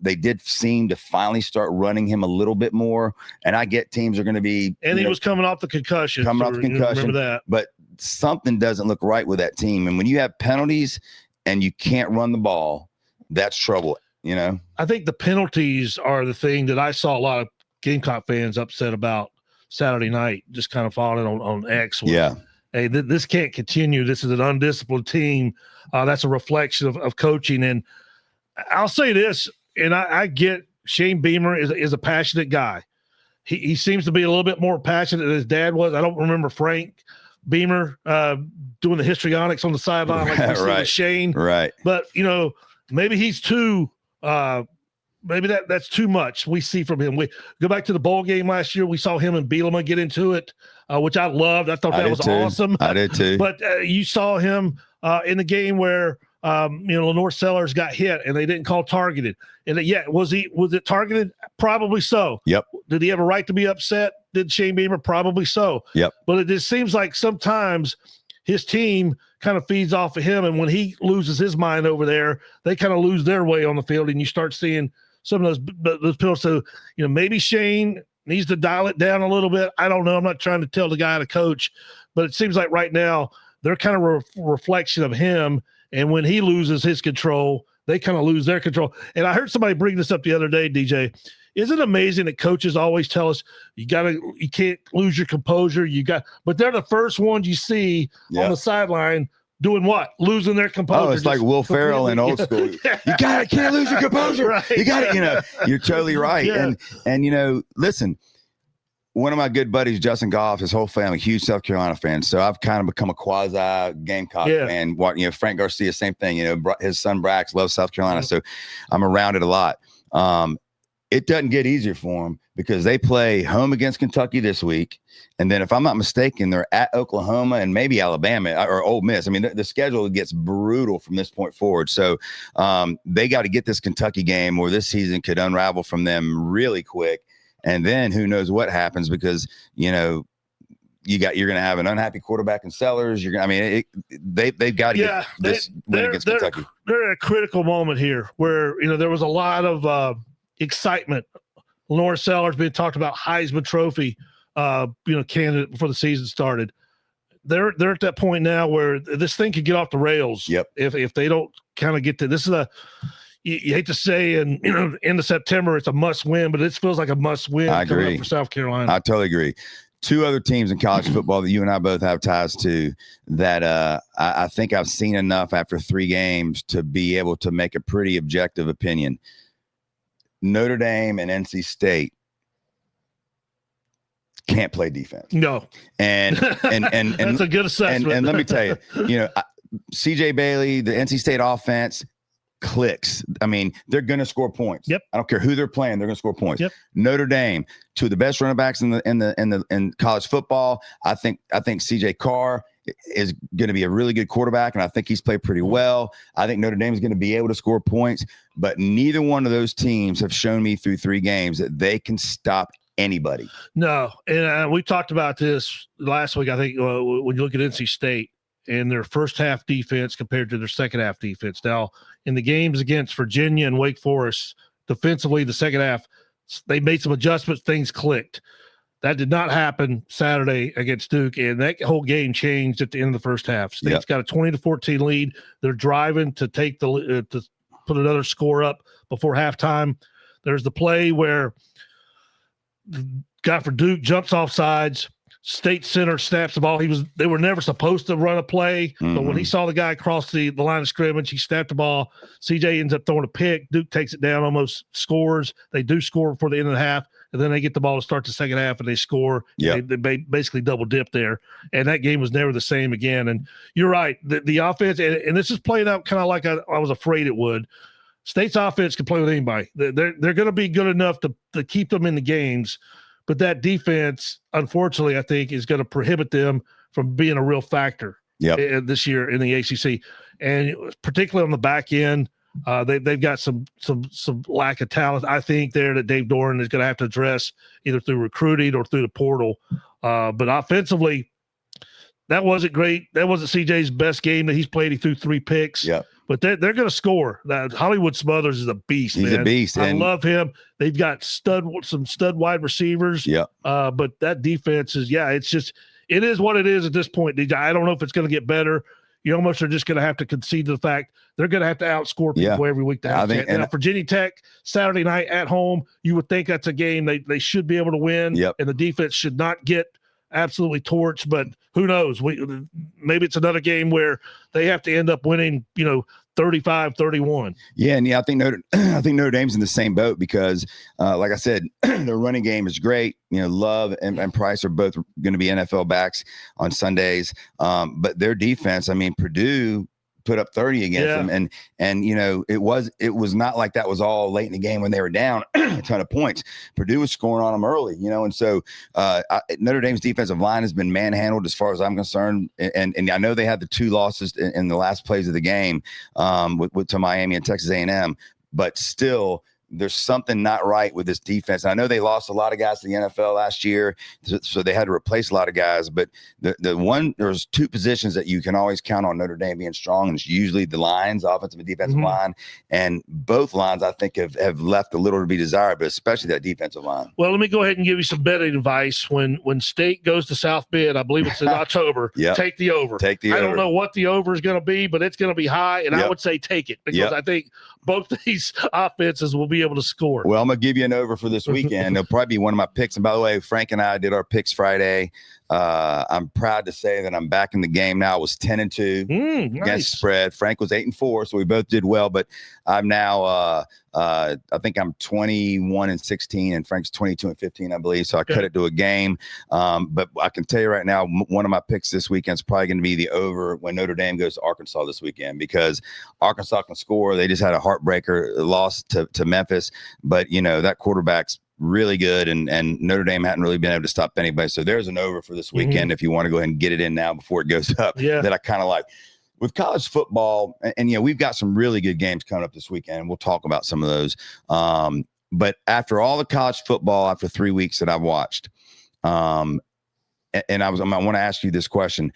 They did seem to finally start running him a little bit more. And I get teams are going to be. And he was coming off the concussion. Remember that. But something doesn't look right with that team. And when you have penalties and you can't run the ball, that's trouble, I think the penalties are the thing that I saw a lot of Gamecock fans upset about Saturday night, just kind of following on X. Hey, this can't continue. This is an undisciplined team. That's a reflection of coaching. And I'll say this, and I get Shane Beamer is a passionate guy. He seems to be a little bit more passionate than his dad was. I don't remember Frank Beamer doing the histronics on the sideline like we see with Shane. Right. But, maybe he's too maybe that's too much we see from him. We go back to the bowl game last year. We saw him and Bielema get into it, which I loved. I thought that was awesome. I did too. But you saw him in the game where Lenore Sellers got hit and they didn't call targeted. And was it targeted? Probably so. Yep. Did he have a right to be upset? Did Shane Beamer? Probably so. Yep. But it just seems like sometimes his team kind of feeds off of him, and when he loses his mind over there, they kind of lose their way on the field, and you start seeing some of those pills. So, maybe Shane needs to dial it down a little bit. I don't know. I'm not trying to tell the guy how to coach, but it seems like right now they're kind of a reflection of him. And when he loses his control, they kind of lose their control. And I heard somebody bring this up the other day, DJ. Isn't it amazing that coaches always tell us you can't lose your composure. But they're the first ones you see on the sideline doing what? Losing their composure. Oh, it's like Will Ferrell in Old School. You can't lose your composure. Right. You got it. You're totally right. Yeah. And listen, one of my good buddies, Justin Goff, his whole family, huge South Carolina fan. So I've kind of become a quasi Gamecock fan. Frank Garcia, same thing. His son Brax loves South Carolina. So I'm around it a lot. It doesn't get easier for them because they play home against Kentucky this week. And then if I'm not mistaken, they're at Oklahoma and maybe Alabama or Ole Miss. I mean, the schedule gets brutal from this point forward. So they got to get this Kentucky game or this season could unravel from them really quick. And then who knows what happens because, you're going to have an unhappy quarterback in Sellers. They've got to get this win against Kentucky. They're at a critical moment here where, there was a lot of excitement. Lenore Sellers being talked about Heisman Trophy, candidate before the season started. They're at that point now where this thing could get off the rails. Yep. If they don't kind of get to this is you hate to say in end of September it's a must win, but this feels like a must win. I agree for South Carolina. I totally agree. Two other teams in college football that you and I both have ties to that I think I've seen enough after 3 games to be able to make a pretty objective opinion. Notre Dame and NC State can't play defense. No. And that's a good assessment. And let me tell you, CJ Bailey, the NC State offense clicks. I mean, they're going to score points. Yep. I don't care who they're playing, they're going to score points. Yep. Notre Dame, 2 of the best running backs in college football. I think CJ Carr is going to be a really good quarterback, and I think he's played pretty well. I think Notre Dame is going to be able to score points, but neither one of those teams have shown me through 3 games that they can stop anybody. No, and we talked about this last week. I think when you look at NC State and their first half defense compared to their second half defense. Now, in the games against Virginia and Wake Forest, defensively, the second half, they made some adjustments. Things clicked. That did not happen Saturday against Duke, and that whole game changed at the end of the first half. State's got a 20-14 lead. They're driving to take to put another score up before halftime. There's the play where the guy for Duke jumps off sides. State center snaps the ball. They were never supposed to run a play, but when he saw the guy cross the line of scrimmage, he snapped the ball. CJ ends up throwing a pick. Duke takes it down, almost scores. They do score before the end of the half, and then they get the ball to start the second half, and they score. Yeah, they basically double dip there, and that game was never the same again. And you're right, the offense, and this is playing out kind of like I was afraid it would. State's offense can play with anybody. They're going to be good enough to keep them in the games. but that defense, unfortunately, I think is going to prohibit them from being a real factor this year in the ACC, and particularly on the back end. They've got some lack of talent, I think, there that Dave Doran is going to have to address either through recruiting or through the portal. But offensively, that wasn't great. That wasn't CJ's best game that he's played. He threw 3 picks. Yeah. But they're going to score. That Hollywood Smothers is a beast. He's a beast. I love him. They've got some stud wide receivers. Yeah. But that defense is, it is what it is at this point, DJ. I don't know if it's going to get better. You almost are just going to have to concede to the fact they're going to have to outscore people every week. Now, Virginia Tech, Saturday night at home, you would think that's a game they should be able to win, and the defense should not get absolutely torched, but who knows? Maybe it's another game where they have to end up winning, 35-31. Yeah, and I think Notre Dame's in the same boat because, like I said, their running game is great. Love and Price are both going to be NFL backs on Sundays. But their defense, Purdue put up 30 against them, and it was not like that was all late in the game when they were down a ton of points. Purdue was scoring on them early, and so Notre Dame's defensive line has been manhandled as far as I'm concerned, and I know they had the 2 losses in the last plays of the game to Miami and Texas A&M, but still there's something not right with this defense. I know they lost a lot of guys to the NFL last year, so they had to replace a lot of guys. But there's 2 positions that you can always count on Notre Dame being strong, and it's usually the lines, offensive and defensive line. And both lines, I think, have left a little to be desired, but especially that defensive line. Well, let me go ahead and give you some betting advice. When State goes to South Bend, I believe it's in October, take the over. Take the over. I don't know what the over is going to be, but it's going to be high, and I would say take it because I think both these offenses will be able to score. Well, I'm going to give you an over for this weekend. It'll probably be one of my picks. And by the way, Frank and I did our picks Friday. I'm proud to say that I'm back in the game now. I was 10-2 against spread. Frank was 8-4, so we both did well. But I'm now, I think I'm 21-16, and Frank's 22-15, I believe. So I cut it to a game. But I can tell you right now, one of my picks this weekend is probably going to be the over when Notre Dame goes to Arkansas this weekend, because Arkansas can score. They just had a heartbreaker loss to Memphis, but that quarterback's really good, and Notre Dame hadn't really been able to stop anybody. So there's an over for this weekend if you want to go ahead and get it in now before it goes up. That I kind of like. With college football, and we've got some really good games coming up this weekend. We'll talk about some of those. But after all the college football, after 3 weeks that I've watched, and I want to ask you this question.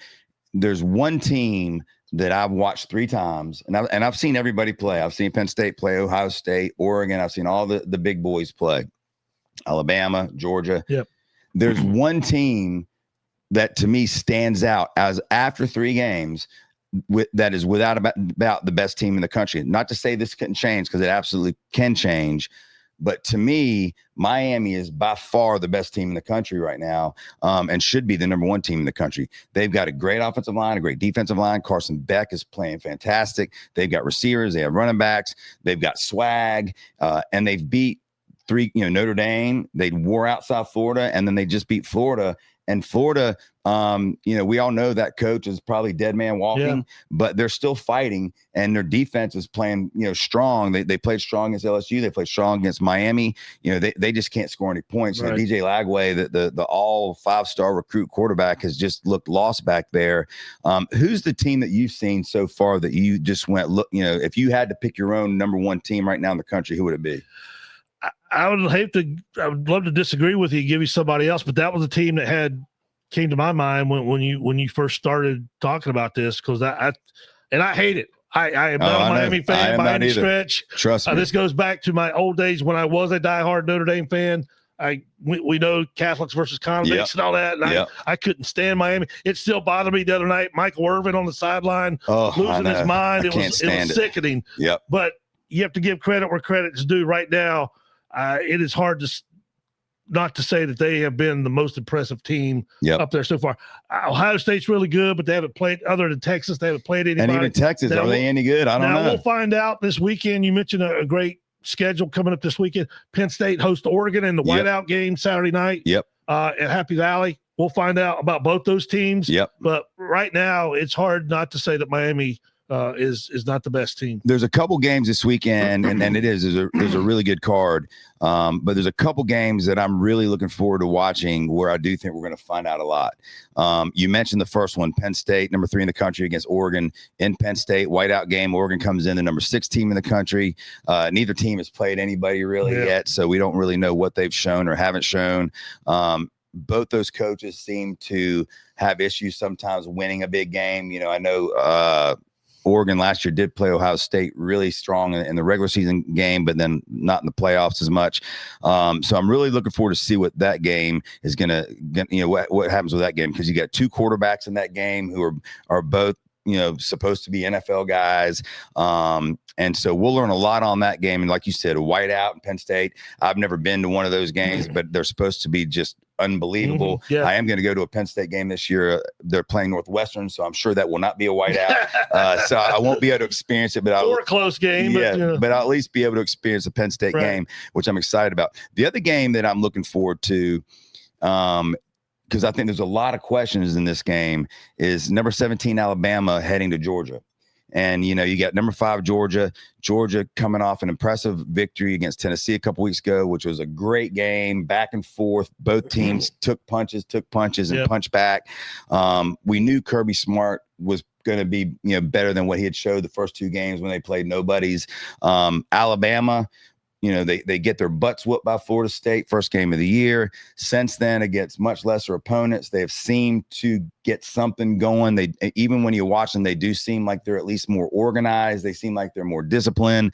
There's one team that I've watched 3 times, and I've seen everybody play. I've seen Penn State play, Ohio State, Oregon. I've seen all the big boys play. Alabama, Georgia. There's one team that to me stands out as after 3 games that is without about the best team in the country. Not to say this couldn't change, because it absolutely can change. But to me, Miami is by far the best team in the country right now, and should be the number 1 team in the country. They've got a great offensive line, a great defensive line. Carson Beck is playing fantastic. They've got receivers. They have running backs. They've got swag, and they've beat 3, Notre Dame. They wore out South Florida, and then they just beat Florida. And Florida, we all know that coach is probably dead man walking, but they're still fighting, and their defense is playing, strong. They played strong against LSU. They played strong against Miami. They just can't score any points. Right. DJ Lagway, the all 5-star recruit quarterback, has just looked lost back there. Who's the team that you've seen so far that you just went, look, if you had to pick your own number 1 team right now in the country, who would it be? I would love to disagree with you and give you somebody else, but that was a team that came to my mind when you first started talking about this, because I hate it. I am not a Miami fan by any stretch. Trust me. This goes back to my old days when I was a diehard Notre Dame fan. We know Catholics versus convicts and all that. And I couldn't stand Miami. It still bothered me the other night. Michael Irvin on the sideline losing his mind. It was sickening. But you have to give credit where credit's due. Right now, it is hard not to say that they have been the most impressive team up there so far. Ohio State's really good, but they haven't played, other than Texas, they haven't played anybody. And even Texas, are they any good? I don't know. We'll find out this weekend. You mentioned a great schedule coming up this weekend. Penn State hosts Oregon in the whiteout game Saturday night at Happy Valley. We'll find out about both those teams. But right now, it's hard not to say that Miami is not the best team. There's a couple games this weekend, and there's a really good card. But there's a couple games that I'm really looking forward to watching where I do think we're going to find out a lot. You mentioned the first one, Penn State, number 3 in the country against Oregon in Penn State, whiteout game. Oregon comes in the number 6 team in the country. Neither team has played anybody really yet, so we don't really know what they've shown or haven't shown. Both those coaches seem to have issues sometimes winning a big game. You know, I know Oregon last year did play Ohio State really strong in the regular season game, but then not in the playoffs as much. So I'm really looking forward to see what that game is going to get, you know, what happens with that game, because you got 2 quarterbacks in that game who are both, you know, supposed to be NFL guys. And so we'll learn a lot on that game. And like you said, a whiteout in Penn State. I've never been to one of those games, but they're supposed to be just unbelievable. Mm-hmm. Yeah. I am going to go to a Penn State game this year. They're playing Northwestern, so I'm sure that will not be a whiteout. So I won't be able to experience it, but or a close game. Yeah, but I'll at least be able to experience a Penn State game, which I'm excited about. The other game that I'm looking forward to, because I think there's a lot of questions in this game, is number 17 Alabama heading to Georgia. And, you know, you got number 5 Georgia coming off an impressive victory against Tennessee a couple weeks ago, which was a great game, back and forth. Both teams took punches and punched back. We knew Kirby Smart was going to be, you know, better than what he had showed the first 2 games when they played nobodies. Alabama, you know, they get their butts whooped by Florida State, first game of the year. Since then, against much lesser opponents, they have seemed to get something going. They, even when you watch them, they do seem like they're at least more organized. They seem like they're more disciplined.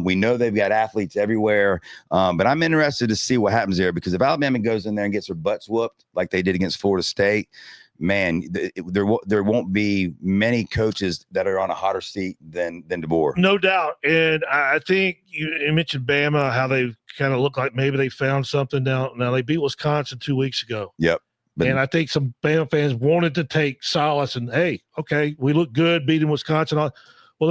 We know they've got athletes everywhere, but I'm interested to see what happens there, because if Alabama goes in there and gets their butts whooped like they did against Florida State, man, there won't be many coaches that are on a hotter seat than DeBoer. No doubt. And I think you mentioned Bama, how they kind of look like maybe they found something now. Now they beat Wisconsin 2 weeks ago. Yep. And I think some Bama fans wanted to take solace and, hey, okay, we look good beating Wisconsin. Well,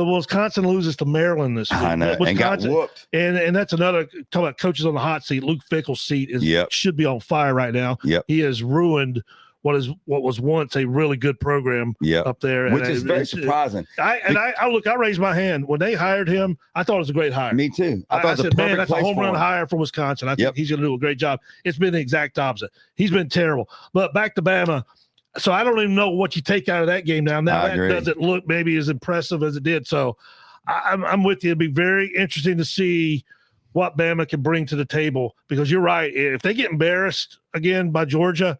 if Wisconsin loses to Maryland this week, I know, and got whooped. And that's another, talk about coaches on the hot seat. Luke Fickell's seat should be on fire right now. Yep. He has ruined what was once a really good program up there, which is very surprising. I raised my hand when they hired him. I thought it was a great hire. Me too. I said, man, that's a home run hire for Wisconsin. I think he's going to do a great job. It's been the exact opposite. He's been terrible. But back to Bama. So I don't even know what you take out of that game now. Now that doesn't look maybe as impressive as it did. So I'm with you. It'd be very interesting to see what Bama can bring to the table, because you're right. If they get embarrassed again by Georgia,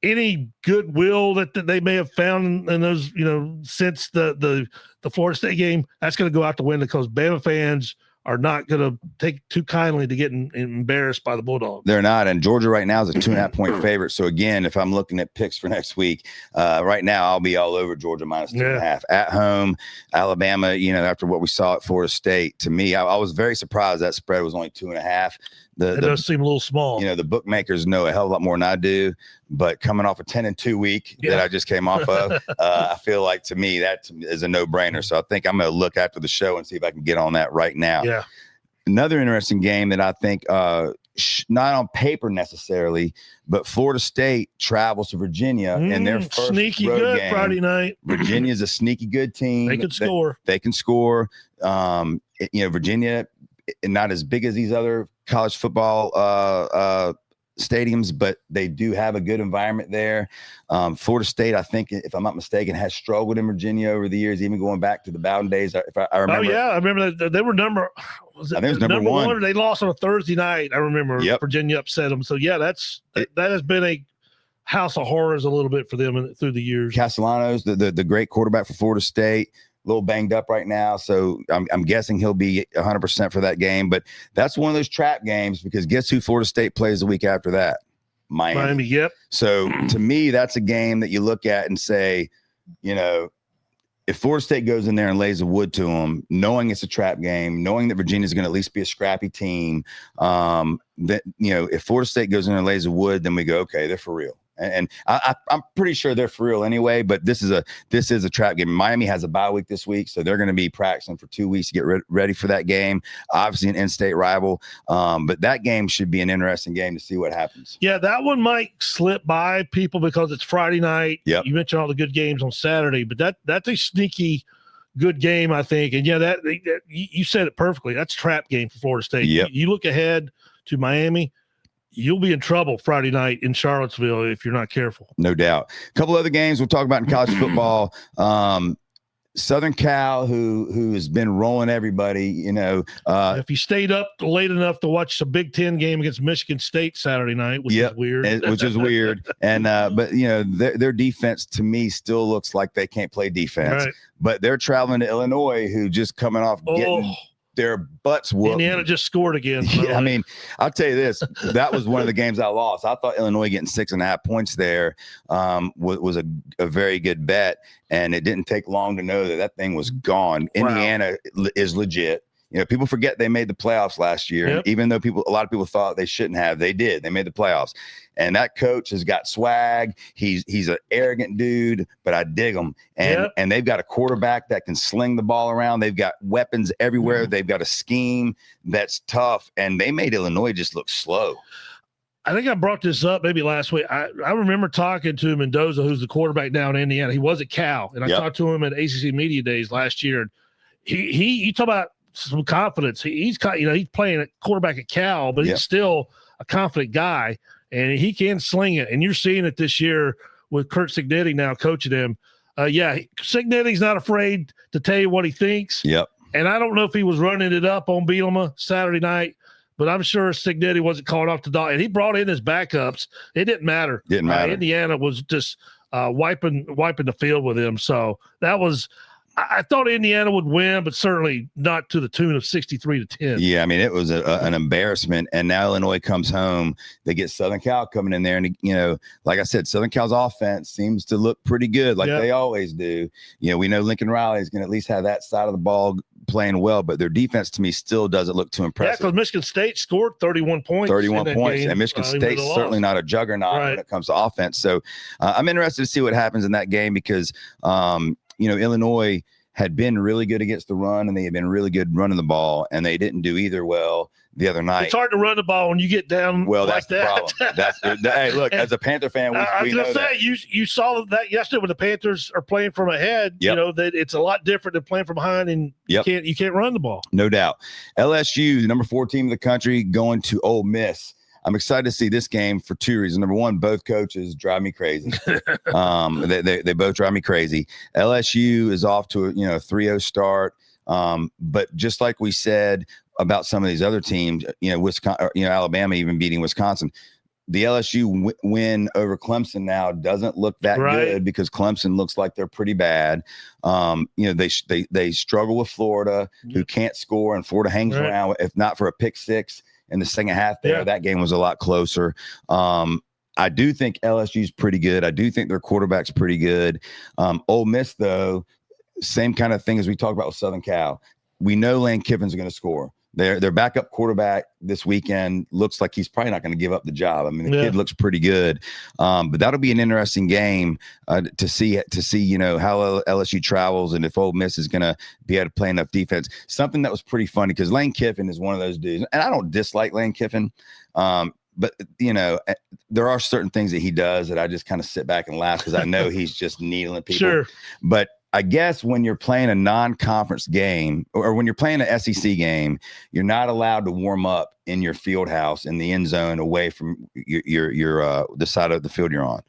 any goodwill that they may have found in those, you know, since the Florida State game, that's going to go out the window, because Bama fans are not going to take too kindly to getting embarrassed by the Bulldogs. They're not. And Georgia right now is a 2.5-point favorite. So again, if I'm looking at picks for next week, right now I'll be all over Georgia minus 2.5 at home. Alabama, you know, after what we saw at Florida State, to me, I was very surprised that spread was only 2.5. It does seem a little small. You know, the bookmakers know a hell of a lot more than I do, but coming off a 10-2 week that I just came off of, I feel like, to me, that is a no-brainer. So I think I'm going to look after the show and see if I can get on that right now. Yeah. Another interesting game that I think, not on paper necessarily, but Florida State travels to Virginia in their first sneaky road good game. Friday night. Virginia's a sneaky good team. They can score. They can score. You know, Virginia, not as big as these other college football stadiums, but they do have a good environment there. Florida State, I think, if I'm not mistaken, has struggled in Virginia over the years, even going back to the Bowden days. If I remember. Oh yeah, I remember that they were number. Was it, I think it was number one. Or they lost on a Thursday night. I remember Virginia upset them. So yeah, that has been a house of horrors a little bit for them through the years. Castellanos, the great quarterback for Florida State, a little banged up right now, so I'm guessing he'll be 100% for that game. But that's one of those trap games, because guess who Florida State plays the week after that? Miami. Yep. So to me, that's a game that you look at and say, you know, if Florida State goes in there and lays the wood to them, knowing it's a trap game, knowing that Virginia's going to at least be a scrappy team, that, you know, if Florida State goes in there and lays the wood, then we go, okay, they're for real. And I'm pretty sure they're for real anyway. But this is a trap game. Miami has a bye week this week, so they're going to be practicing for 2 weeks to get ready for that game. Obviously, an in-state rival, but that game should be an interesting game to see what happens. Yeah, that one might slip by people because it's Friday night. Yep. You mentioned all the good games on Saturday, but that's a sneaky good game, I think. And yeah, that you said it perfectly. That's a trap game for Florida State. Yep. You look ahead to Miami, you'll be in trouble Friday night in Charlottesville if you're not careful. No doubt. A couple other games we'll talk about in college football. Southern Cal, who has been rolling everybody, if you stayed up late enough to watch the Big Ten game against Michigan State Saturday night, which is weird. Which is weird. And but their defense to me still looks like they can't play defense. Right. But they're traveling to Illinois, who just coming off getting their butts whooped. Indiana just scored again. Yeah, I mean, I'll tell you this. That was one of the games I lost. I thought Illinois getting 6.5 points there was a very good bet, and it didn't take long to know that thing was gone. Wow. Indiana is legit. People forget they made the playoffs last year. Yep. And even though a lot of people thought they shouldn't have, they did. They made the playoffs. And that coach has got swag. He's an arrogant dude, but I dig him. And they've got a quarterback that can sling the ball around. They've got weapons everywhere. They've got a scheme that's tough. And they made Illinois just look slow. I think I brought this up maybe last week. I remember talking to Mendoza, who's the quarterback down in Indiana. He was at Cal, and I talked to him at ACC Media Days last year. And you talk about some confidence. He's playing at quarterback at Cal, but he's still a confident guy, and he can sling it. And you're seeing it this year with Kurt Cignetti now coaching him. Cignetti's not afraid to tell you what he thinks. Yep. And I don't know if he was running it up on Bielema Saturday night, but I'm sure Cignetti wasn't called off the dog. And he brought in his backups. It didn't matter. Indiana was just wiping the field with him. So that was – I thought Indiana would win, but certainly not to the tune of 63-10. Yeah, I mean, it was an embarrassment. And now Illinois comes home. They get Southern Cal coming in there. And, like I said, Southern Cal's offense seems to look pretty good, like they always do. We know Lincoln Riley is going to at least have that side of the ball playing well, but their defense to me still doesn't look too impressive. Yeah, because Michigan State scored 31 points. 31 points. And Michigan State's certainly not a juggernaut when it comes to offense. So I'm interested to see what happens in that game because Illinois had been really good against the run, and they had been really good running the ball, and they didn't do either well the other night. It's hard to run the ball when you get down that's the problem. Hey, look, as a Panther fan, I was going to say, you saw that yesterday when the Panthers are playing from ahead, that it's a lot different than playing from behind, and you can't run the ball. No doubt. LSU, the number 4 team in the country, going to Ole Miss. I'm excited to see this game for 2 reasons. Number one, both coaches drive me crazy. They both drive me crazy. LSU is off to a 3-0 start. But just like we said about some of these other teams, Wisconsin, Alabama even beating Wisconsin, the LSU win over Clemson now doesn't look that good because Clemson looks like they're pretty bad. They struggle with Florida, who can't score, and Florida hangs around, if not for a pick six in the second half there. That game was a lot closer. I do think LSU's pretty good. I do think their quarterback's pretty good. Ole Miss, though, same kind of thing as we talked about with Southern Cal. We know Lane Kiffin's going to score. Their backup quarterback this weekend looks like he's probably not going to give up the job. I mean, the kid looks pretty good. But that'll be an interesting game to see how LSU travels and if Ole Miss is going to be able to play enough defense. Something that was pretty funny because Lane Kiffin is one of those dudes, and I don't dislike Lane Kiffin. But, there are certain things that he does that I just kind of sit back and laugh because I know he's just needling people. Sure. But I guess when you're playing a non-conference game or when you're playing an SEC game, you're not allowed to warm up in your field house in the end zone away from your the side of the field you're on.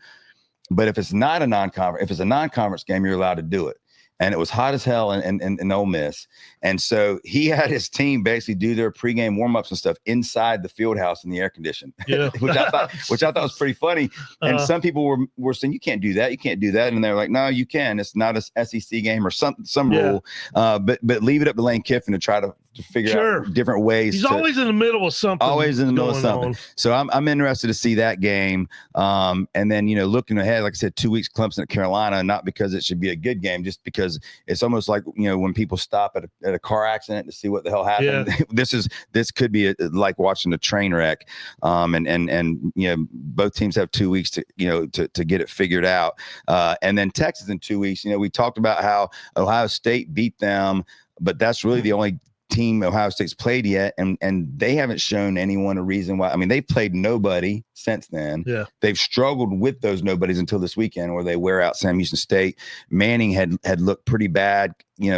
But if it's not a non-conference, if it's a non-conference game, you're allowed to do it. And it was hot as hell in Ole Miss. And so he had his team basically do their pregame warm-ups and stuff inside the field house in the air condition, which I thought was pretty funny. And some people were saying, you can't do that. You can't do that. And they're like, no, you can. It's not a SEC game or some rule. But leave it up to Lane Kiffin to try to to figure out different ways. He's always in the middle of something. Always in the middle of something. On. So I'm interested to see that game. And then, looking ahead, like I said, 2 weeks, Clemson at Carolina, not because it should be a good game, just because it's almost like, when people stop at a car accident to see what the hell happened. Yeah. This could be like watching a train wreck. And both teams have 2 weeks to get it figured out. And then Texas in 2 weeks, we talked about how Ohio State beat them, but that's really the only team Ohio State's played yet, and they haven't shown anyone a reason why. I mean, they've played nobody since then. Yeah, they've struggled with those nobodies until this weekend, where they wear out Sam Houston State. Manning had looked pretty bad,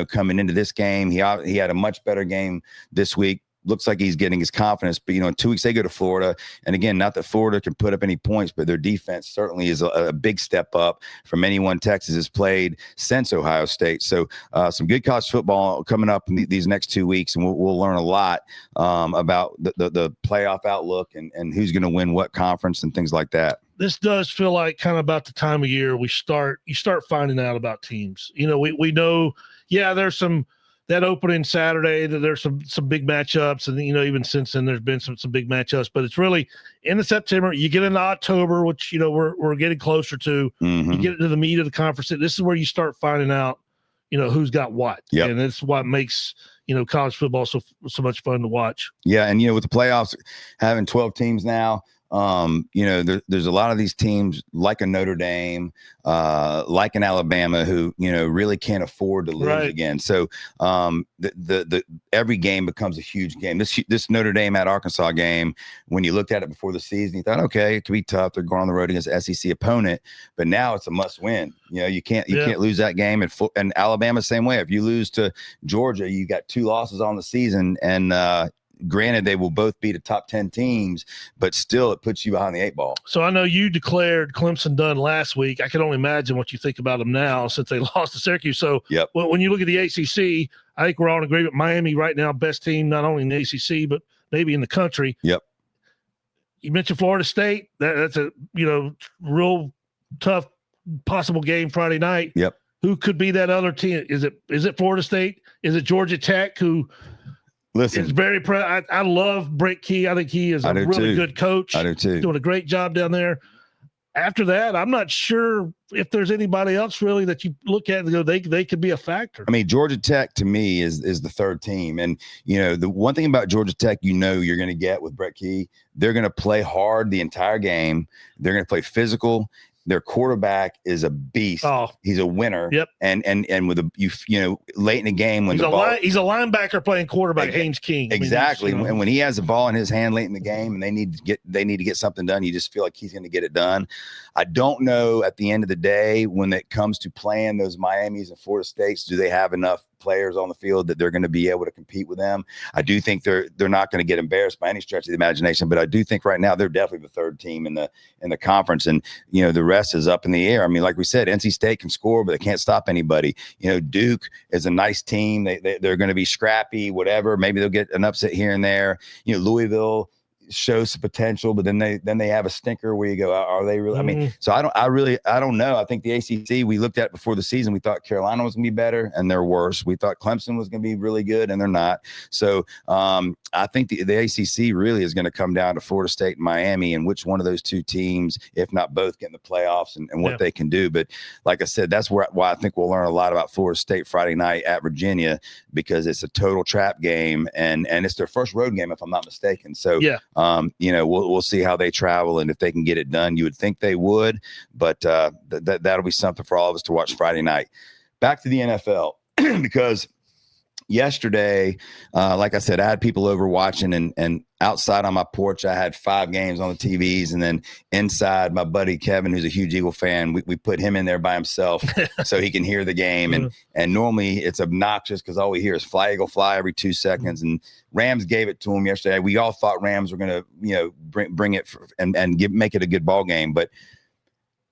coming into this game. He had a much better game this week. Looks like he's getting his confidence, but in 2 weeks they go to Florida, and again, not that Florida can put up any points, but their defense certainly is a big step up from anyone Texas has played since Ohio State. So some good college football coming up in these next 2 weeks, and we'll learn a lot about the playoff outlook and who's going to win what conference and things like that. This does feel like kind of about the time of year you start finding out about teams. We know, there's some. That opening Saturday, that there's some big matchups, and even since then there's been some big matchups. But it's really in the September. You get into October, which we're getting closer to. Mm-hmm. You get into the meat of the conference. This is where you start finding out, who's got what, and it's what makes college football so much fun to watch. Yeah, and with the playoffs having 12 teams now. There's a lot of these teams like a Notre Dame, like an Alabama, who really can't afford to lose again. So the every game becomes a huge game. This Notre Dame at Arkansas game, when you looked at it before the season, you thought, okay, it could be tough. They're going on the road against an SEC opponent, but now it's a must win. You can't lose that game. And Alabama, same way. If you lose to Georgia, you got 2 losses on the season, and granted, they will both be the top 10 teams, but still it puts you behind the 8 ball. So I know you declared Clemson done last week. I can only imagine what you think about them now since they lost to Syracuse. So when you look at the ACC, I think we're all in agreement. Miami right now, best team, not only in the ACC, but maybe in the country. Yep. You mentioned Florida State. That's a real tough possible game Friday night. Yep. Who could be that other team? Is it Florida State? Is it Georgia Tech, who – listen, it's very I love Brent Key. I think he is a really good coach. I do too. He's doing a great job down there. After that, I'm not sure if there's anybody else really that you look at and go, they could be a factor. I mean, Georgia Tech to me is the third team. And, the one thing about Georgia Tech, you're going to get with Brett Key, they're going to play hard the entire game. They're going to play physical. Their quarterback is a beast. Oh, he's a winner. Yep. And with late in the game when he's a linebacker playing quarterback, Haynes King. Exactly. And when he has the ball in his hand late in the game and they need to get something done, you just feel like he's going to get it done. I don't know at the end of the day, when it comes to playing those Miamis and Florida States, do they have enough players on the field that they're going to be able to compete with them? I do think they're not going to get embarrassed by any stretch of the imagination, but I do think right now they're definitely the third team in the conference, and the rest is up in the air. I mean, like we said, NC State can score, but they can't stop anybody. Duke is a nice team. They're going to be scrappy, whatever. Maybe they'll get an upset here and there. Louisville shows some potential, but then they have a stinker where you go, are they really? I mean, so I don't know. I think the ACC, we looked at before the season, we thought Carolina was gonna be better and they're worse. We thought Clemson was gonna be really good and they're not. So I think the ACC really is going to come down to Florida State and Miami, and which one of those two teams, if not both, get in the playoffs and what they can do. But like I said, that's why I think we'll learn a lot about Florida State Friday night at Virginia, because it's a total trap game and it's their first road game, if I'm not mistaken. So we'll see how they travel and if they can get it done. You would think they would, but that'll be something for all of us to watch Friday night. Back to the NFL, because yesterday, like I said, I had people over watching, and outside on my porch, I had 5 games on the TVs. And then inside, my buddy Kevin, who's a huge Eagle fan, we put him in there by himself so he can hear the game. And normally it's obnoxious because all we hear is fly, Eagle, fly every 2 seconds. And Rams gave it to him yesterday. We all thought Rams were going to, bring it and make it a good ball game. But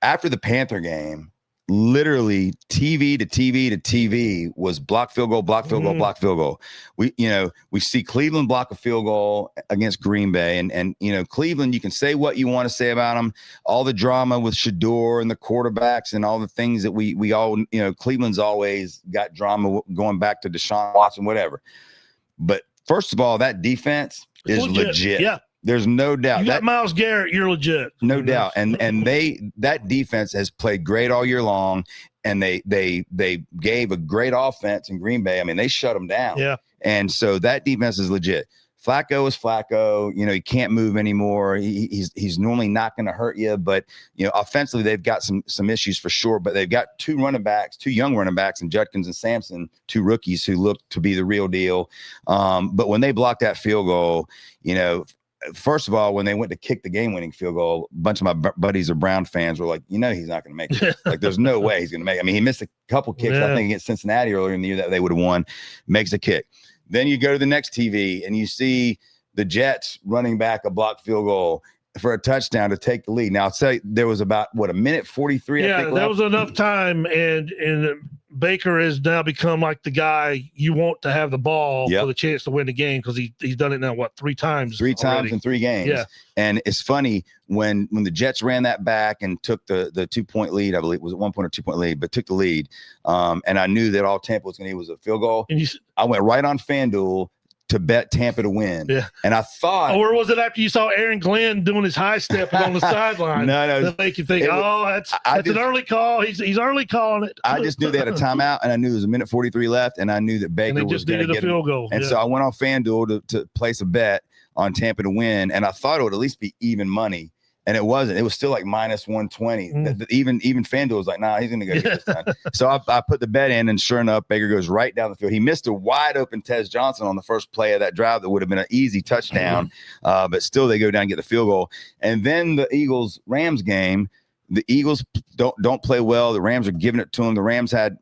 after the Panther game, literally TV to TV to TV was block field goal, block field goal, block field goal. We see Cleveland block a field goal against Green Bay, and Cleveland, you can say what you want to say about them, all the drama with Shador and the quarterbacks and all the things that we all, Cleveland's always got drama going back to Deshaun Watson, whatever. But First of all, that defense is legit. Yeah. There's no doubt. You got Myles Garrett, you're legit. No doubt. And that defense has played great all year long, and they gave a great offense in Green Bay. I mean, they shut them down. Yeah. And so that defense is legit. Flacco is Flacco. You know, he can't move anymore. He's normally not going to hurt you, but you know, offensively they've got some issues for sure. But they've got two young running backs, and Judkins and Sampson, two rookies who look to be the real deal. But when they blocked that field goal, you know, first of all, when they went to kick the game-winning field goal, a bunch of my buddies or Brown fans were like, you know, he's not going to make it. Like, there's no way he's going to make it. I mean, he missed a couple kicks, I think, against Cincinnati earlier in the year that they would have won. Makes a kick. Then you go to the next TV, and you see the Jets running back a blocked field goal for a touchdown to take the lead. Now, I'll say there was about, a minute 43? Yeah, I think, that was enough time, and Baker has now become like the guy you want to have the ball for the chance to win the game, because he's done it now, three times? Three times in 3 games. Yeah. And it's funny when the Jets ran that back and took the 2-point lead, I believe, was it 1 point or 2 point lead, but took the lead. And I knew that all Tampa was going to need was a field goal. And I went right on FanDuel to bet Tampa to win. Yeah. And I thought, or was it after you saw Aaron Glenn doing his high step on the sideline? No. That make you think, that's an early call. He's early calling it. I just knew they had a timeout, and I knew there was a minute 43 left, and I knew that Baker was going to get a field goal. And so I went on FanDuel to place a bet on Tampa to win, and I thought it would at least be even money. And it wasn't. It was still like minus 120. Even FanDuel was like, nah, he's going to go get this time. So I put the bet in, and sure enough, Baker goes right down the field. He missed a wide open Tez Johnson on the first play of that drive that would have been an easy touchdown. But still, they go down and get the field goal. And then the Eagles-Rams game, the Eagles don't play well. The Rams are giving it to them. The Rams had,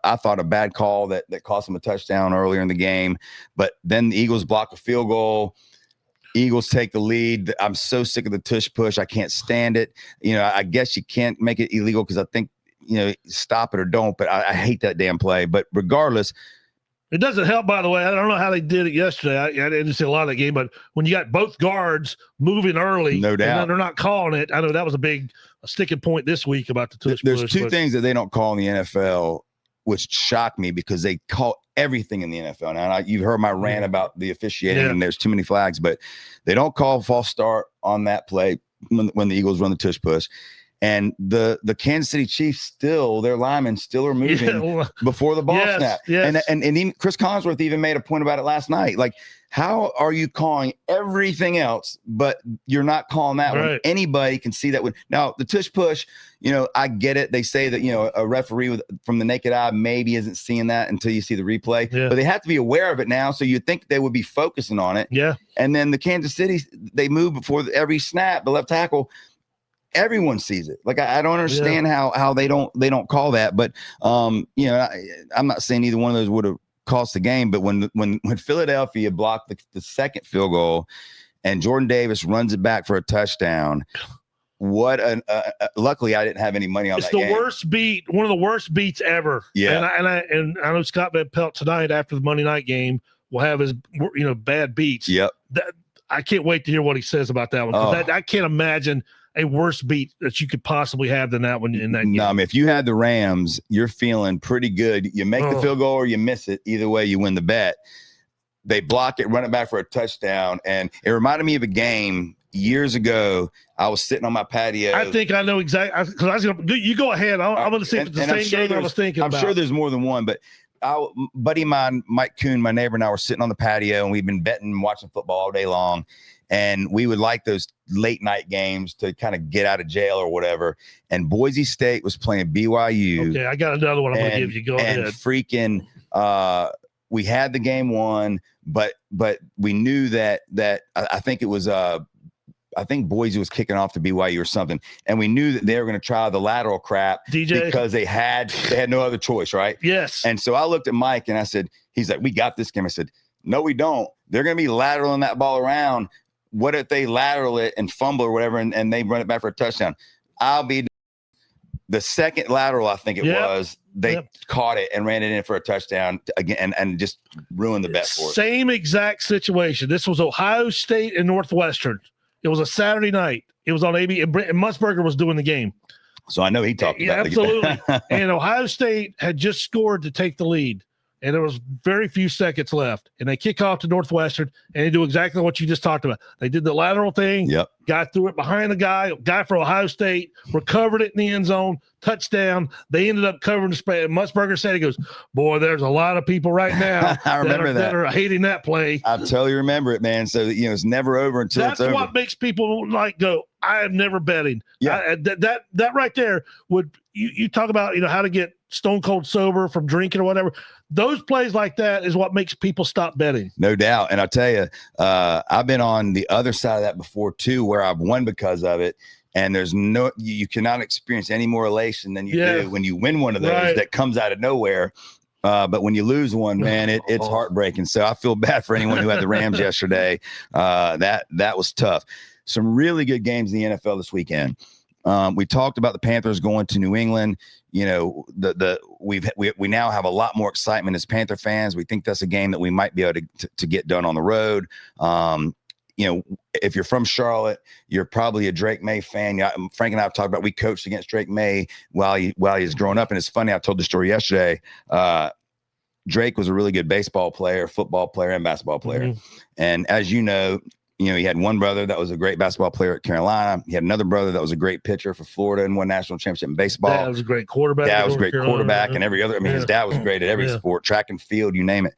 I thought, a bad call that cost them a touchdown earlier in the game. But then the Eagles block a field goal. Eagles take the lead. I'm so sick of the tush push. I can't stand it. You know, I guess you can't make it illegal because I think, you know, stop it or don't. But I hate that damn play. But regardless, it doesn't help, by the way. I don't know how they did it yesterday. I didn't see a lot of that game, but when you got both guards moving early, no doubt, and they're not calling it. I know that was a sticking point this week about the tush push. There's two things that they don't call in the NFL, which shock me, because they call everything in the NFL. Now, you've heard my rant about the officiating, and there's too many flags, but they don't call false start on that play when the Eagles run the tush push. And the Kansas City Chiefs their linemen still are moving before the ball snap. Yes. And even Chris Collinsworth even made a point about it last night. Like, how are you calling everything else, but you're not calling that one? Anybody can see that one. Now, the tush push, you know, I get it. They say that, you know, a referee from the naked eye maybe isn't seeing that until you see the replay. Yeah. But they have to be aware of it now, so you'd think they would be focusing on it. Yeah. And then the Kansas City, they move before every snap, the left tackle. Everyone sees it. Like, I don't understand how they don't call that. But you know, I'm not saying either one of those would have cost the game. But when Philadelphia blocked the second field goal, and Jordan Davis runs it back for a touchdown, luckily I didn't have any money on that game. It's the worst beat, one of the worst beats ever. Yeah. And I know Scott Van Pelt tonight after the Monday night game will have his bad beats. Yep. I can't wait to hear what he says about that one. I can't imagine a worse beat that you could possibly have than that one in that game. No, I mean, if you had the Rams, you're feeling pretty good. You make the field goal or you miss it. Either way, you win the bet. They block it, run it back for a touchdown. And it reminded me of a game years ago. I was sitting on my patio. I think I know exactly. You go ahead. I'm going to see if it's the same game I was thinking about. I'm sure there's more than one, but buddy of mine, Mike Kuhn, my neighbor, and I were sitting on the patio, and we've been betting and watching football all day long. And we would like those late night games to kind of get out of jail or whatever. And Boise State was playing BYU. Okay, I got another one I'm going to give you. Go ahead. And freaking, we had the game won, but we knew that I think it was I think Boise was kicking off to BYU or something, and we knew that they were going to try the lateral crap because they had no other choice, right? Yes. And so I looked at Mike and I said, he's like, we got this game. I said, no, we don't. They're going to be lateraling that ball around. What if they lateral it and fumble or whatever, and they run it back for a touchdown? I'll be the second lateral, I think it was. They caught it and ran it in for a touchdown again, and just ruined the bet for it. Same exact situation. This was Ohio State and Northwestern. It was a Saturday night. It was on AB, and Musburger was doing the game. So I know he talked about it. Absolutely. And Ohio State had just scored to take the lead. and there was very few seconds left, and they kick off to Northwestern, and they do exactly what you just talked about. They did the lateral thing. Yep. Got through it behind the guy for Ohio State, recovered it in the end zone, touchdown. They ended up covering the spread. Musburger said, he goes, boy, there's a lot of people right now I remember that are hating that play. I totally remember it, man. So, it's never over until it's over. That's what makes people go, I am never betting. Yeah. That right there would, you talk about, how to get stone cold sober from drinking or whatever. Those plays like that is what makes people stop betting. No doubt. And I'll tell you, I've been on the other side of that before too, where I've won because of it. And there's you cannot experience any more elation than you do when you win one of those that comes out of nowhere. But when you lose one, man, it's heartbreaking. So I feel bad for anyone who had the Rams yesterday. That was tough. Some really good games in the NFL this weekend. We talked about the Panthers going to New England. We now have a lot more excitement as Panther fans. We think that's a game that we might be able to get done on the road. If you're from Charlotte, you're probably a Drake May fan. Frank and I have talked about, we coached against Drake May while he was growing up. And it's funny, I told the story yesterday. Drake was a really good baseball player, football player, and basketball player. Mm-hmm. And as you know, he had one brother that was a great basketball player at Carolina. He had another brother that was a great pitcher for Florida and won national championship in baseball. Dad was a great quarterback. Dad was a great quarterback and every other. His dad was great at every sport, track and field, you name it.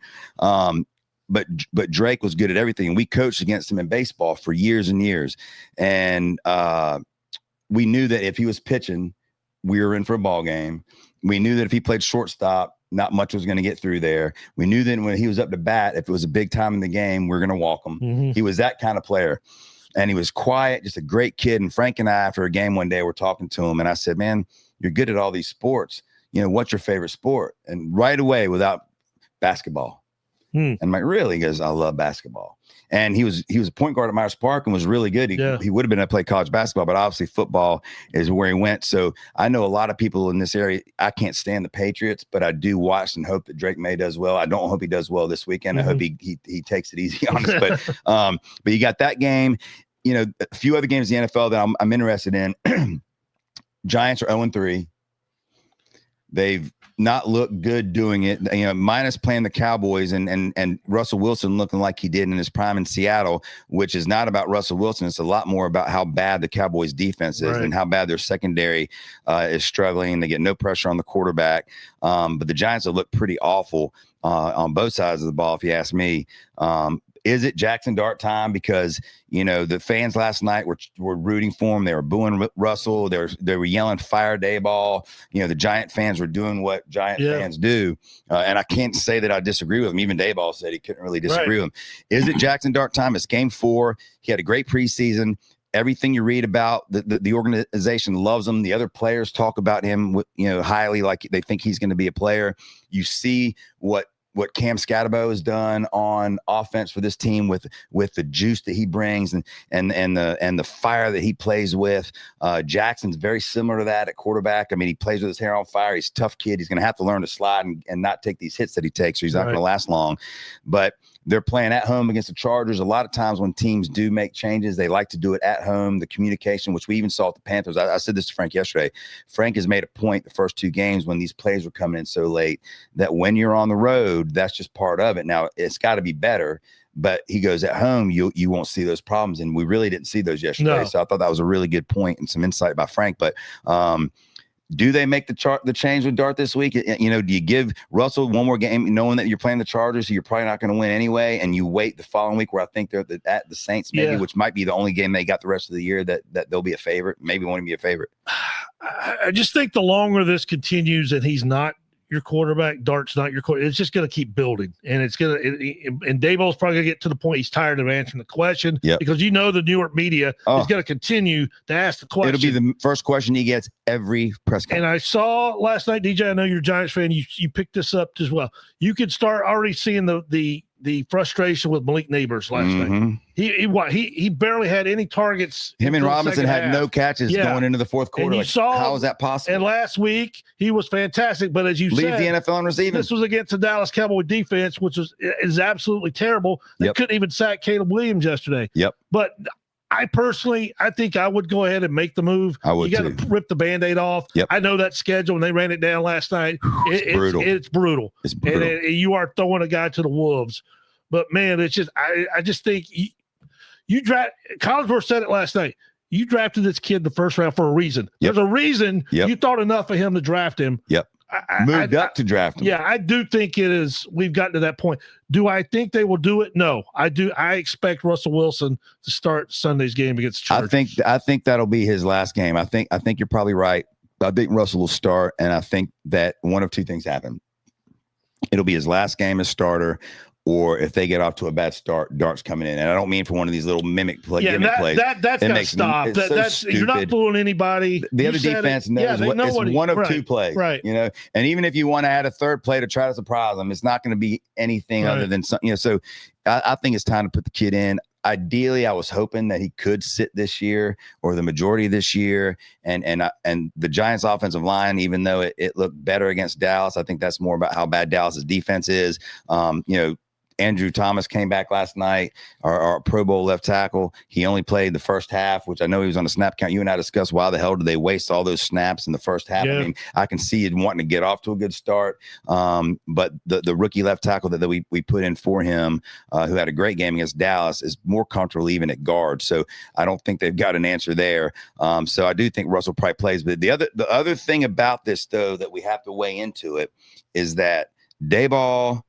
But Drake was good at everything. We coached against him in baseball for years and years. And we knew that if he was pitching, we were in for a ball game. We knew that if he played shortstop, not much was going to get through there. We knew that when he was up to bat, if it was a big time in the game, we're going to walk him. Mm-hmm. He was that kind of player. And he was quiet, just a great kid. And Frank and I, after a game one day, we're talking to him. And I said, man, you're good at all these sports. What's your favorite sport? And right away, without basketball. And I'm like, really? He goes, I love basketball. And he was a point guard at Myers Park and was really good. He would have been able to play college basketball, but obviously football is where he went. So I know a lot of people in this area. I can't stand the Patriots, but I do watch and hope that Drake May does well. I don't hope he does well this weekend. Mm-hmm. I hope he takes it easy on us. But you got that game. A few other games in the NFL that I'm interested in. Giants are 0-3. They've not looked good doing it, minus playing the Cowboys and Russell Wilson looking like he did in his prime in Seattle, which is not about Russell Wilson. It's a lot more about how bad the Cowboys defense is and how bad their secondary is struggling. They get no pressure on the quarterback. But the Giants have looked pretty awful on both sides of the ball, if you ask me. Is it Jackson Dart time? Because, the fans last night were rooting for him. They were booing Russell. They were yelling, fire Dayball. The Giant fans were doing what Giant fans do. And I can't say that I disagree with him. Even Dayball said he couldn't really disagree with him. Is it Jackson Dart time? It's game 4. He had a great preseason. Everything you read about, the organization loves him. The other players talk about him, highly, like they think he's going to be a player. You see what Cam Scatterbo has done on offense for this team with the juice that he brings and the fire that he plays with. Jackson's very similar to that at quarterback. I mean, he plays with his hair on fire. He's a tough kid. He's going to have to learn to slide and not take these hits that he takes, so he's not going to last long. But they're playing at home against the Chargers. A lot of times when teams do make changes, they like to do it at home. The communication, which we even saw at the Panthers. I said this to Frank yesterday. Frank has made a point the first 2 games when these plays were coming in so late that when you're on the road, that's just part of it. Now, it's got to be better. But he goes, at home, you won't see those problems. And we really didn't see those yesterday. No. So I thought that was a really good point and some insight by Frank. But do they make the change with Dart this week? Do you give Russell one more game knowing that you're playing the Chargers, so you're probably not going to win anyway, and you wait the following week where I think they're at the Saints maybe, which might be the only game they got the rest of the year that they'll be a favorite, maybe won't even be a favorite. I just think the longer this continues and he's not your quarterback, Dart's not your quarterback, it's just going to keep building. And it's going to, and Daboll's probably going to get to the point he's tired of answering the question because the New York media is going to continue to ask the question. It'll be the first question he gets every press conference. And I saw last night, DJ, I know you're a Giants fan, you picked this up as well. You could start already seeing the frustration with Malik Neighbors last night. He barely had any targets. Him and Robinson had no catches going into the fourth quarter. How is that possible? And last week he was fantastic, but as you said, the NFL in receiving. This was against the Dallas Cowboy defense, which is absolutely terrible. They couldn't even sack Caleb Williams yesterday. Yep. But I think I would go ahead and make the move. I would You got to rip the Band-Aid off. Yep. I know that schedule, and they ran it down last night. It's brutal. It's brutal. It's brutal. And you are throwing a guy to the wolves. But, man, it's just I just think you draft – Collinsworth said it last night. You drafted this kid in the first round for a reason. Yep. There's a reason you thought enough of him to draft him. Yep. Moved up to draft him. Yeah, I do think we've gotten to that point. Do I think they will do it? No, I do. I expect Russell Wilson to start Sunday's game against Chargers. I think that'll be his last game. I think you're probably right. I think Russell will start, and I think that one of two things happen. It'll be his last game as starter, or if they get off to a bad start, Dart's coming in. And I don't mean for one of these little gimmick plays. That's got to stop. You're not fooling anybody. The other defense knows it's one of two plays. Right. You know, and even if you want to add a third play to try to surprise them, it's not going to be anything other than something. You know, so I think it's time to put the kid in. Ideally, I was hoping that he could sit this year or the majority of this year. And the Giants' offensive line, even though it looked better against Dallas, I think that's more about how bad Dallas's defense is. You know, Andrew Thomas came back last night, our Pro Bowl left tackle. He only played the first half, which I know he was on the snap count. You and I discussed why the hell did they waste all those snaps in the first half. Yeah. I mean, I can see it wanting to get off to a good start. But the rookie left tackle that we put in for him, who had a great game against Dallas, is more comfortable even at guard. So I don't think they've got an answer there. So I do think Russell probably plays. But the other thing about this, though, that we have to weigh into it is that Dayball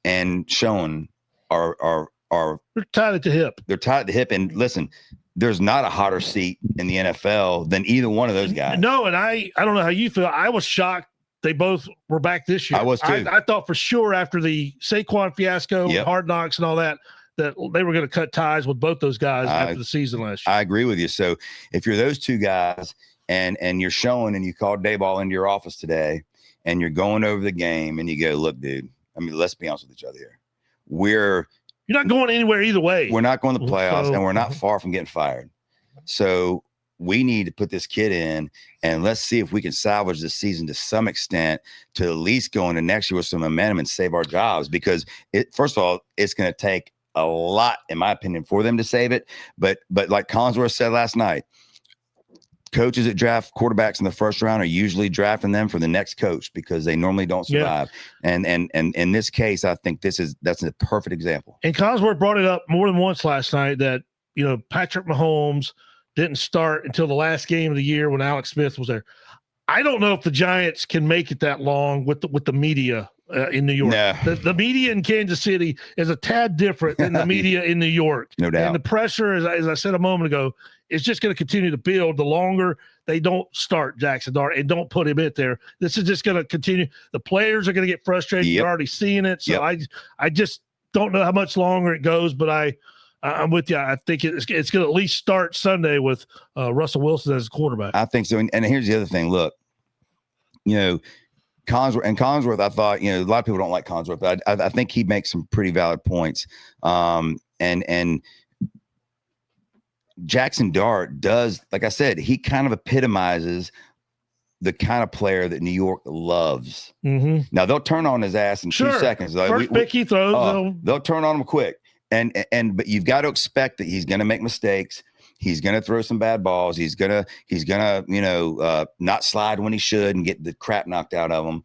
and Schoen are they're tied at the hip. They're tied at the hip. And listen, there's not a hotter seat in the NFL than either one of those guys. No, and I don't know how you feel. I was shocked they both were back this year. I was too. I thought for sure after the Saquon fiasco, Hard Knocks and all that they were going to cut ties with both those guys after the season last year. I agree with you. So if you're those two guys and you're Schoen and you called Dayball into your office today and you're going over the game and you go, look, dude, I mean, let's be honest with each other here. You're not going anywhere either way. We're not going to the playoffs, and we're not far from getting fired. So we need to put this kid in, and let's see if we can salvage this season to some extent to at least go into next year with some momentum and save our jobs. Because first of all, it's going to take a lot, in my opinion, for them to save it. But like Collinsworth said last night, coaches that draft quarterbacks in the first round are usually drafting them for the next coach because they normally don't survive. Yeah. And in this case, I think that's a perfect example. And Collinsworth brought it up more than once last night that, you know, Patrick Mahomes didn't start until the last game of the year when Alex Smith was there. I don't know if the Giants can make it that long with the media in New York. No. The media in Kansas City is a tad different than the media in New York. No doubt. And the pressure, as I said a moment ago, is just going to continue to build the longer they don't start Jackson Dart and don't put him in there. This is just going to continue. The players are going to get frustrated. You're already seeing it. So I just don't know how much longer it goes, but I'm with you. I think it's going to at least start Sunday with Russell Wilson as a quarterback. I think so. And here's the other thing. Look, you know, Collinsworth, I thought, you know, a lot of people don't like Collinsworth, but I think he makes some pretty valid points. And Jackson Dart does, like I said, he kind of epitomizes the kind of player that New York loves. Mm-hmm. Now they'll turn on his ass in 2 seconds. First pick he throws, they'll turn on him quick. But you've got to expect that he's going to make mistakes. He's going to throw some bad balls. He's gonna, you know, not slide when he should and get the crap knocked out of him.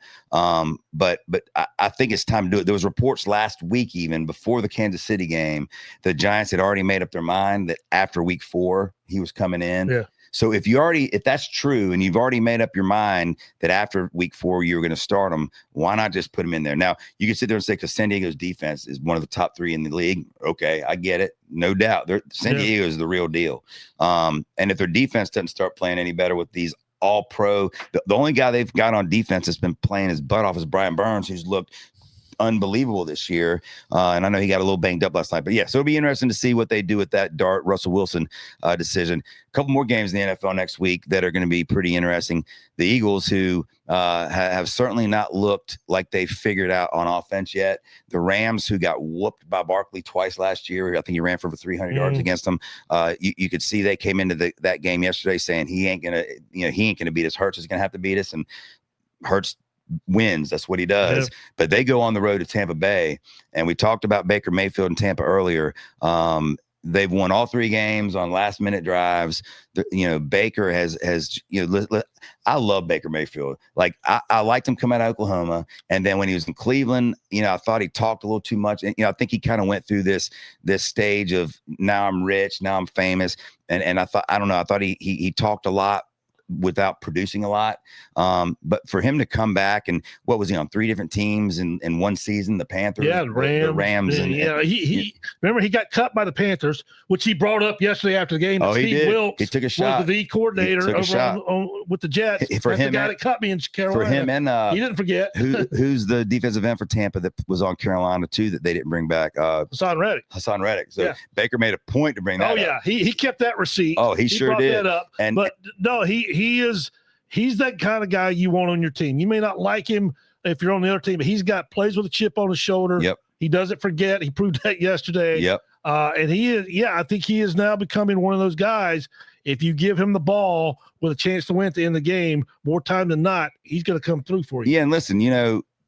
But I think it's time to do it. There was reports last week, even before the Kansas City game, the Giants had already made up their mind that after week 4 he was coming in. Yeah. So if that's true and you've already made up your mind that after week 4 you were going to start him, why not just put him in there? Now you can sit there and say, because San Diego's defense is one of the top 3 in the league. Okay, I get it, no doubt. San Diego is the real deal. And if their defense doesn't start playing any better with these all pro, the only guy they've got on defense that's been playing his butt off is Brian Burns, who's looked unbelievable this year. And I know he got a little banged up last night, but so it'll be interesting to see what they do with that Dart Russell Wilson decision. A couple more games in the NFL next week that are going to be pretty interesting. The Eagles, who have certainly not looked like they've figured out on offense yet. The Rams, who got whooped by Barkley twice last year. I think he ran for over 300 yards against them. You could see they came into that game yesterday saying he ain't gonna beat us. Hurts is gonna have to beat us, and Hurts wins. That's what he does. But they go on the road to Tampa Bay, and we talked about Baker Mayfield in Tampa earlier. They've won all 3 games on last minute drives. Baker has I love Baker Mayfield. Like I liked him coming out of Oklahoma. And then when he was in Cleveland, I thought he talked a little too much. And, I think he kind of went through this stage of now I'm rich, now I'm famous. And I thought he talked a lot without producing a lot. But for him to come back, and what was he on 3 different teams in one season? The Panthers, the Rams. He remember he got cut by the Panthers, which he brought up yesterday after the game. He did. Wilkes he took a shot. Was the coordinator over with the Jets. For him, the guy that cut me in Carolina. For him, and he didn't forget. who's the defensive end for Tampa that was on Carolina too that they didn't bring back? Hassan Reddick. So Baker made a point to bring that. Up. He kept that receipt. Oh, he sure brought did. That up. But no, he's that kind of guy you want on your team. You may not like him if you're on the other team, but he's got plays with a chip on his shoulder. Yep. He doesn't forget. He proved that yesterday. Yep. And he is, I think he is now becoming one of those guys. If you give him the ball with a chance to win at the end of the game, more time than not, he's going to come through for you. Yeah, and listen,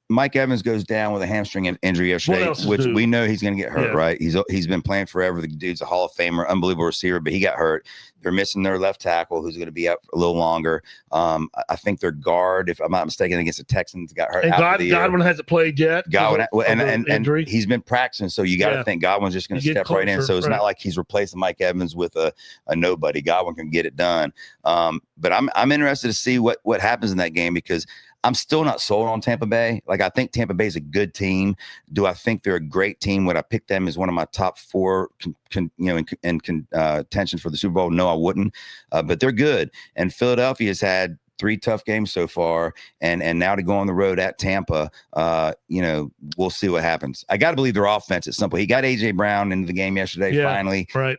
Mike Evans goes down with a hamstring injury yesterday, which we know he's going to get hurt, right? He's been playing forever. The dude's a Hall of Famer, unbelievable receiver, but he got hurt. They're missing their left tackle, who's going to be up a little longer. I think their guard, if I'm not mistaken, against the Texans, got hurt. And Godwin hasn't played yet. Godwin, and he's been practicing, so you got to think Godwin's just going to step right in. So it's not like he's replacing Mike Evans with a nobody. Godwin can get it done. But I'm interested to see what happens in that game, because I'm still not sold on Tampa Bay. Like, I think Tampa Bay is a good team. Do I think they're a great team? Would I pick them as one of my top 4 in contention for the Super Bowl? No, I wouldn't. But they're good. And Philadelphia has had 3 tough games so far, and now to go on the road at Tampa, we'll see what happens. I got to believe their offense is simple. He got A.J. Brown into the game yesterday, finally. Right.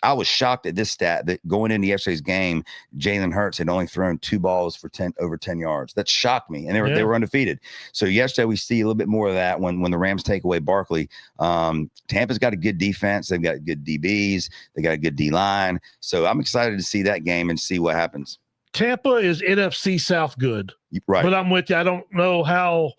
I was shocked at this stat that going into yesterday's game, Jalen Hurts had only thrown 2 balls for over 10 yards. That shocked me, and they were undefeated. So yesterday we see a little bit more of that when the Rams take away Barkley. Tampa's got a good defense. They've got good DBs. They got a good D-line. So I'm excited to see that game and see what happens. Tampa is NFC South good. Right. But I'm with you. I don't know how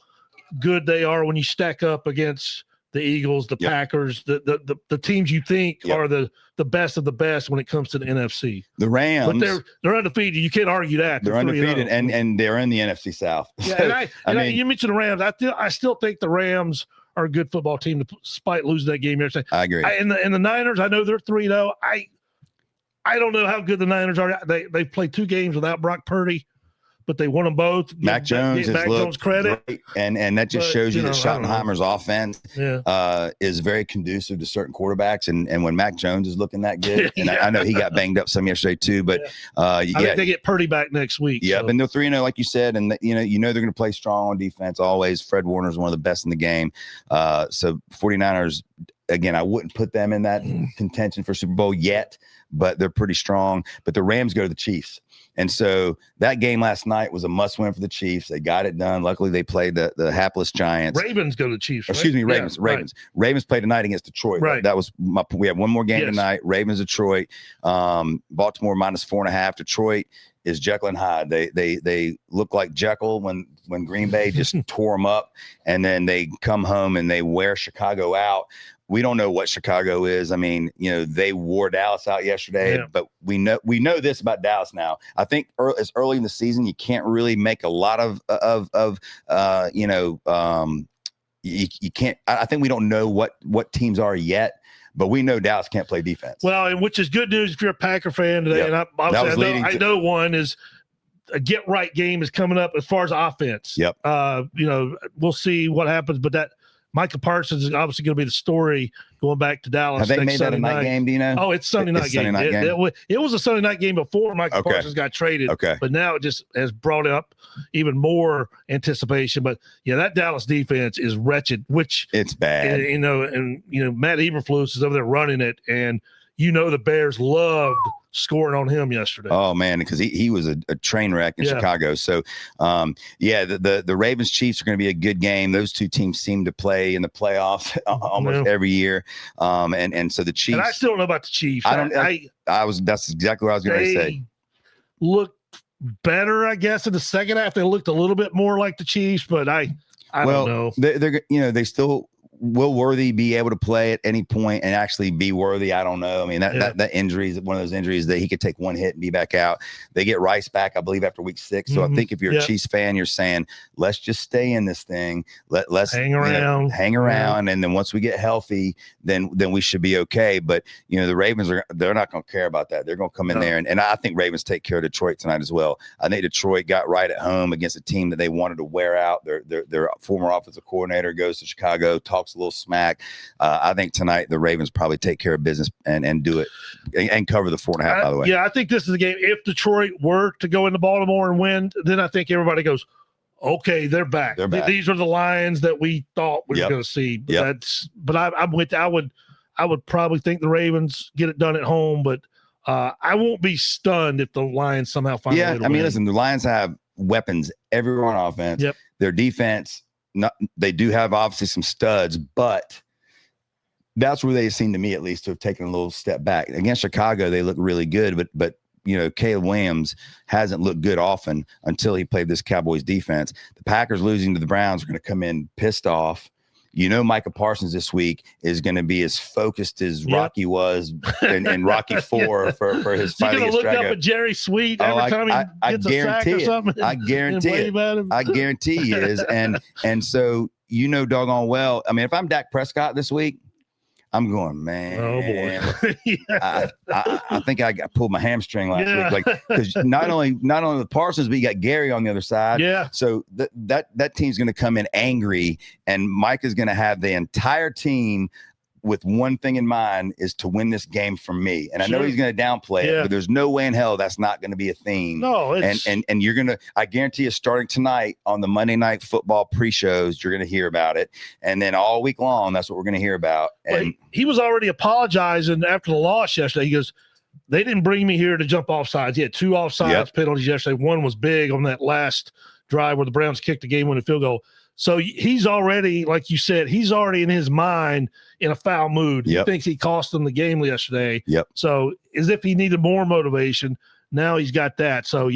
good they are when you stack up against the Eagles, the Packers, the teams you think are the best of the best when it comes to the NFC. The Rams, but they're undefeated. You can't argue that. They're undefeated, and they're in the NFC South. Yeah, and you mentioned the Rams. I still think the Rams are a good football team, despite losing that game yesterday. I agree. And the Niners, I know they're 3-0. I don't know how good the Niners are. They've played 2 games without Brock Purdy, but they won them both. Mac Jones credit, great. And that just shows you that Schottenheimer's offense is very conducive to certain quarterbacks. And when Mac Jones is looking that good, and I know he got banged up some yesterday too, but I think they get Purdy back next week. Yeah, and they're 3-0, like you said, and they're going to play strong on defense always. Fred Warner is one of the best in the game. So 49ers, again, I wouldn't put them in that contention for Super Bowl yet, but they're pretty strong. But the Rams go to the Chiefs. And so that game last night was a must-win for the Chiefs. They got it done. Luckily, they played the hapless Giants. Ravens go to the Chiefs, right? Excuse me, Ravens. Yeah, Ravens. Right. Ravens play tonight against Detroit. Right. That was we have one more game tonight. Ravens, Detroit. Baltimore -4.5. Detroit is Jekyll and Hyde. They look like Jekyll when Green Bay just tore them up, and then they come home and they wear Chicago out. We don't know what Chicago is. I mean, they wore Dallas out yesterday, but we know this about Dallas now. I think it's early in the season. You can't really make a lot you can't. I think we don't know what teams are yet. But we know Dallas can't play defense. Well, and which is good news if you're a Packer fan today. And I know one is a get-right game is coming up as far as offense. Yep. We'll see what happens, but that Micah Parsons is obviously going to be the story going back to Dallas. Have they made that a night game, do you know? Oh, it's Sunday night game. It was a Sunday night game before Micah Parsons got traded. Okay. But now it just has brought up even more anticipation. But, that Dallas defense is wretched, which it's bad. Matt Eberflus is over there running it, and the Bears loved scoring on him yesterday. Oh man, because he was a train wreck in Chicago. So the Ravens Chiefs are going to be a good game. Those 2 teams seem to play in the playoffs almost every year. And so the Chiefs, and I still don't know about the Chiefs. That's exactly what I was going to say. Looked better, I guess, in the second half. They looked a little bit more like the Chiefs, but I don't know. They still will Worthy be able to play at any point and actually be worthy? I don't know. I mean, that injury is one of those injuries that he could take one hit and be back out. They get Rice back, I believe, after week 6. So I think if you're a Chiefs fan, you're saying, let's just stay in this thing. Let's hang around. Hang around. And then once we get healthy, then we should be okay. But, the Ravens they're not going to care about that. They're going to come in there. And I think Ravens take care of Detroit tonight as well. I think Detroit got right at home against a team that they wanted to wear out. Their former offensive coordinator goes to Chicago, talks a little smack. I think tonight the Ravens probably take care of business and do it and cover the 4.5, by the way. Yeah, I think this is the game. If Detroit were to go into Baltimore and win, then I think everybody goes, okay, they're back. These are the Lions that we thought we were going to see. But I'm with you. I would probably think the Ravens get it done at home, but I won't be stunned if the Lions somehow find a way to win. Listen, the Lions have weapons everywhere on offense. Yep. Their defense, they do have obviously some studs, but that's where they seem to me at least to have taken a little step back. Against Chicago, they look really good, but Caleb Williams hasn't looked good often until he played this Cowboys defense. The Packers losing to the Browns are going to come in pissed off. Micah Parsons this week is going to be as focused as Rocky was in Rocky 4 for his fight against Drago. Look up at Jerry Sweet every time he gets a sack or something. I guarantee it. I guarantee he is. And so doggone well. I mean, if I'm Dak Prescott this week, I'm going, man. Oh boy! I think I pulled my hamstring last week, because not only the Parsons, but you got Gary on the other side. Yeah. So that team's going to come in angry, and Mike is going to have the entire team with one thing in mind, is to win this game for me. And I know he's going to downplay it, but there's no way in hell that's not going to be a theme. No, and you're going to, I guarantee you, starting tonight on the Monday Night Football pre-shows, you're going to hear about it. And then all week long, that's what we're going to hear about. And he was already apologizing after the loss yesterday. He goes, they didn't bring me here to jump offsides. He had 2 offsides penalties yesterday. One was big on that last drive where the Browns kicked the game-winning field goal. So he's already, like you said, he's already in his mind in a foul mood. He thinks he cost them the game yesterday. So as if he needed more motivation, now he's got that. So,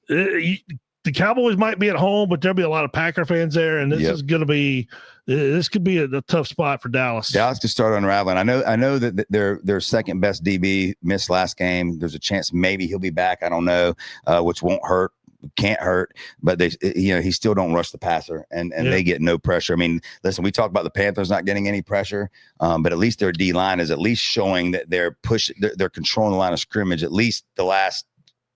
the Cowboys might be at home, but there'll be a lot of Packer fans there, and this is going to be – this could be a tough spot for Dallas. Dallas could start unraveling. I know that their second best DB missed last game. There's a chance maybe he'll be back. I don't know, which won't hurt. Can't hurt, but he still don't rush the passer, and they get no pressure. I mean, listen, we talked about the Panthers not getting any pressure, but at least their D line is at least showing that they're controlling the line of scrimmage at least the last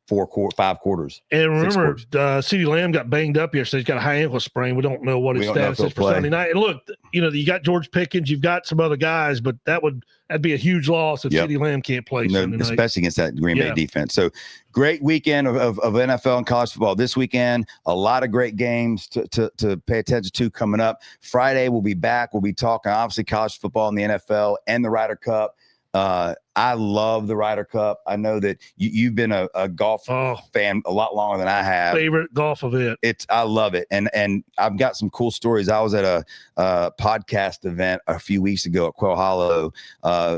5 quarters. And remember, CeeDee Lamb got banged up yesterday. He's got a high ankle sprain. We don't know what his status is for Sunday night. And look, you got George Pickens, you've got some other guys, but that'd be a huge loss if CeeDee Lamb can't play Sunday night. Especially against that Green Bay defense. So great weekend of NFL and college football this weekend. A lot of great games to pay attention to coming up. Friday we'll be back. We'll be talking obviously college football and the NFL and the Ryder Cup. I love the Ryder Cup. I know that you've been a golf fan a lot longer than I have. Favorite golf event. I love it. And I've got some cool stories. I was at a podcast event a few weeks ago at Quail Hollow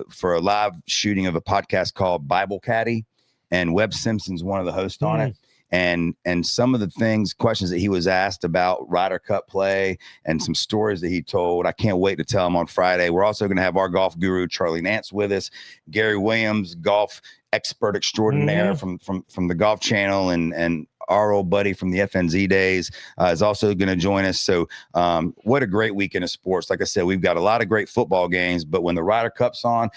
for a live shooting of a podcast called Bible Caddy, and Webb Simpson's one of the hosts on it. And some of the questions that he was asked about Ryder Cup play and some stories that he told, I can't wait to tell him on Friday. We're also going to have our golf guru, Charlie Nance, with us. Gary Williams, golf expert extraordinaire from the Golf Channel and our old buddy from the FNZ days is also going to join us. So what a great weekend of sports. Like I said, we've got a lot of great football games, but when the Ryder Cup's on,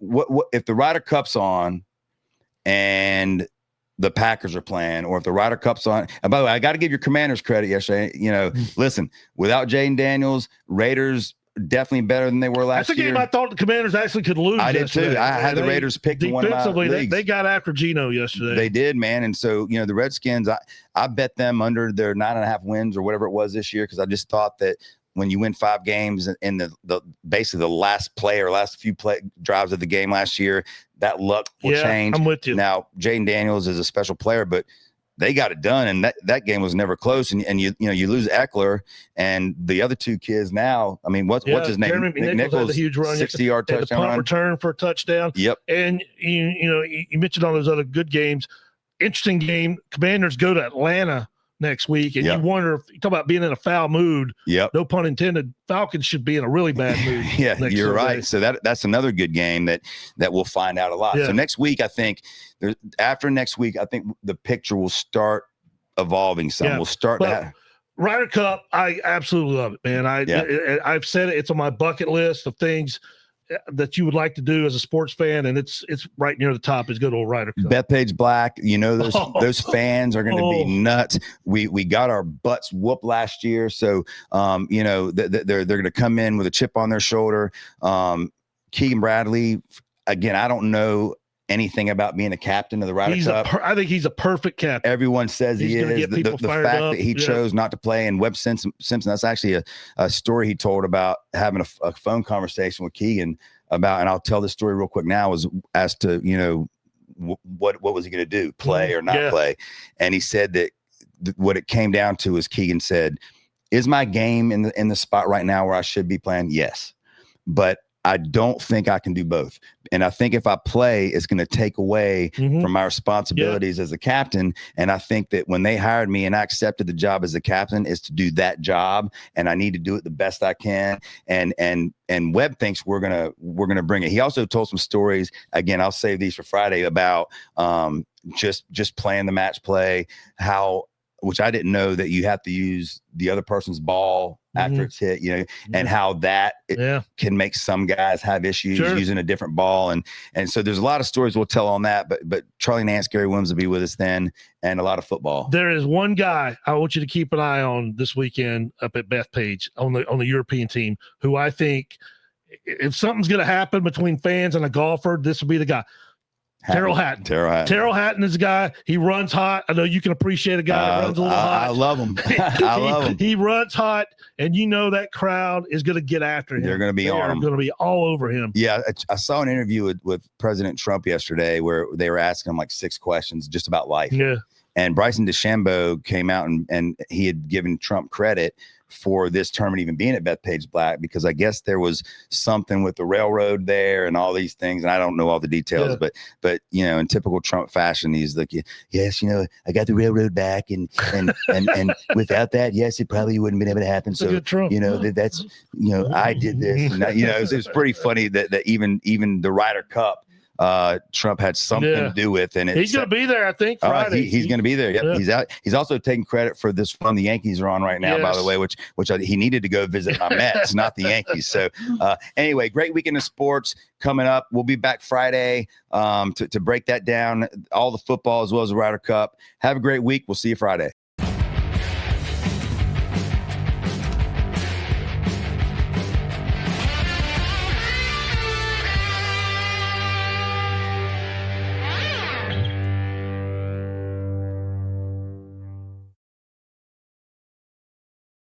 what if the Ryder Cup's on and the Packers are playing, or if the Ryder Cup's on. And by the way, I got to give your Commanders credit yesterday. Listen, without Jaden Daniels, Raiders definitely better than they were last year. That's a game I thought the Commanders actually could lose. I did too. I had the Raiders picked in one of my leagues. They got after Geno yesterday. They did, man. And so, the Redskins, I bet them under their 9.5 wins or whatever it was this year, because I just thought that when you win 5 games in the basically the last few drives of the game last year, that luck will change. I'm with you. Now, Jaden Daniels is a special player, but they got it done, and that game was never close. And you lose Eckler and the other 2 kids now. I mean, what's his name? Nick Nichols had a huge run, 60-yard touchdown punt return for a touchdown. Yep. And you mentioned all those other good games. Interesting game. Commanders go to Atlanta next week, and Yep. you wonder if you talk about being in a foul mood. Yep. No pun intended. Falcons should be in a really bad mood. Yeah, next you're Sunday. right. So that's another good game that we'll find out a lot. Yeah. So next week, I think after next week, I think the picture will start evolving some. Yeah. We'll start But Ryder Cup, I absolutely love it, man. I've said it. It's on my bucket list of things that you would like to do as a sports fan, and it's right near the top is good old Ryder Cup. Bethpage Black, those fans are going to be nuts. We got our butts whooped last year, so they're going to come in with a chip on their shoulder. Keegan Bradley, again, I don't know anything about being a captain of the Ryder Cup. I think he's a perfect captain. Everyone says he is. The fact that he chose not to play, and Webb Simpson, that's actually a story he told about having a phone conversation with Keegan about, and I'll tell this story real quick now, as to what was he going to do, play or not play. And he said that what it came down to is Keegan said, is my game in the spot right now where I should be playing? Yes. But I don't think I can do both. And I think if I play, it's going to take away from my responsibilities as a captain. And I think that when they hired me and I accepted the job as a captain is to do that job. And I need to do it the best I can. And Webb thinks we're going to bring it. He also told some stories. Again, I'll save these for Friday about just playing the match play, which I didn't know that you have to use the other person's ball after it's hit, and how that can make some guys have issues using a different ball. And so there's a lot of stories we'll tell on that, but Charlie Nance, Gary Williams will be with us then, and a lot of football. There is one guy I want you to keep an eye on this weekend up at Bethpage on the European team, who I think if something's going to happen between fans and a golfer, this will be the guy. Terrell Hatton. Terrell Hatton is a guy. He runs hot. I know you can appreciate a guy that runs a little hot. I love him. I love him. He runs hot, and that crowd is going to get after him. They're going to be on him. They're going to be all over him. Yeah, I saw an interview with President Trump yesterday where they were asking him like 6 questions just about life. Yeah. And Bryson DeChambeau came out and he had given Trump credit for this tournament even being at Bethpage Black, because I guess there was something with the railroad there and all these things, and I don't know all the details, but in typical Trump fashion, he's like, yes, I got the railroad back, and without that, yes, it probably wouldn't have been able to happen. So that's I did this. And it was pretty funny that even the Ryder Cup, Trump had something to do with, and he's going to be there. I think Friday. He's going to be there. Yep, yeah. He's out. He's also taking credit for this run the Yankees are on right now, by the way, which he needed to go visit my Mets, not the Yankees. So anyway, great weekend of sports coming up. We'll be back Friday to break that down, all the football as well as the Ryder Cup. Have a great week. We'll see you Friday.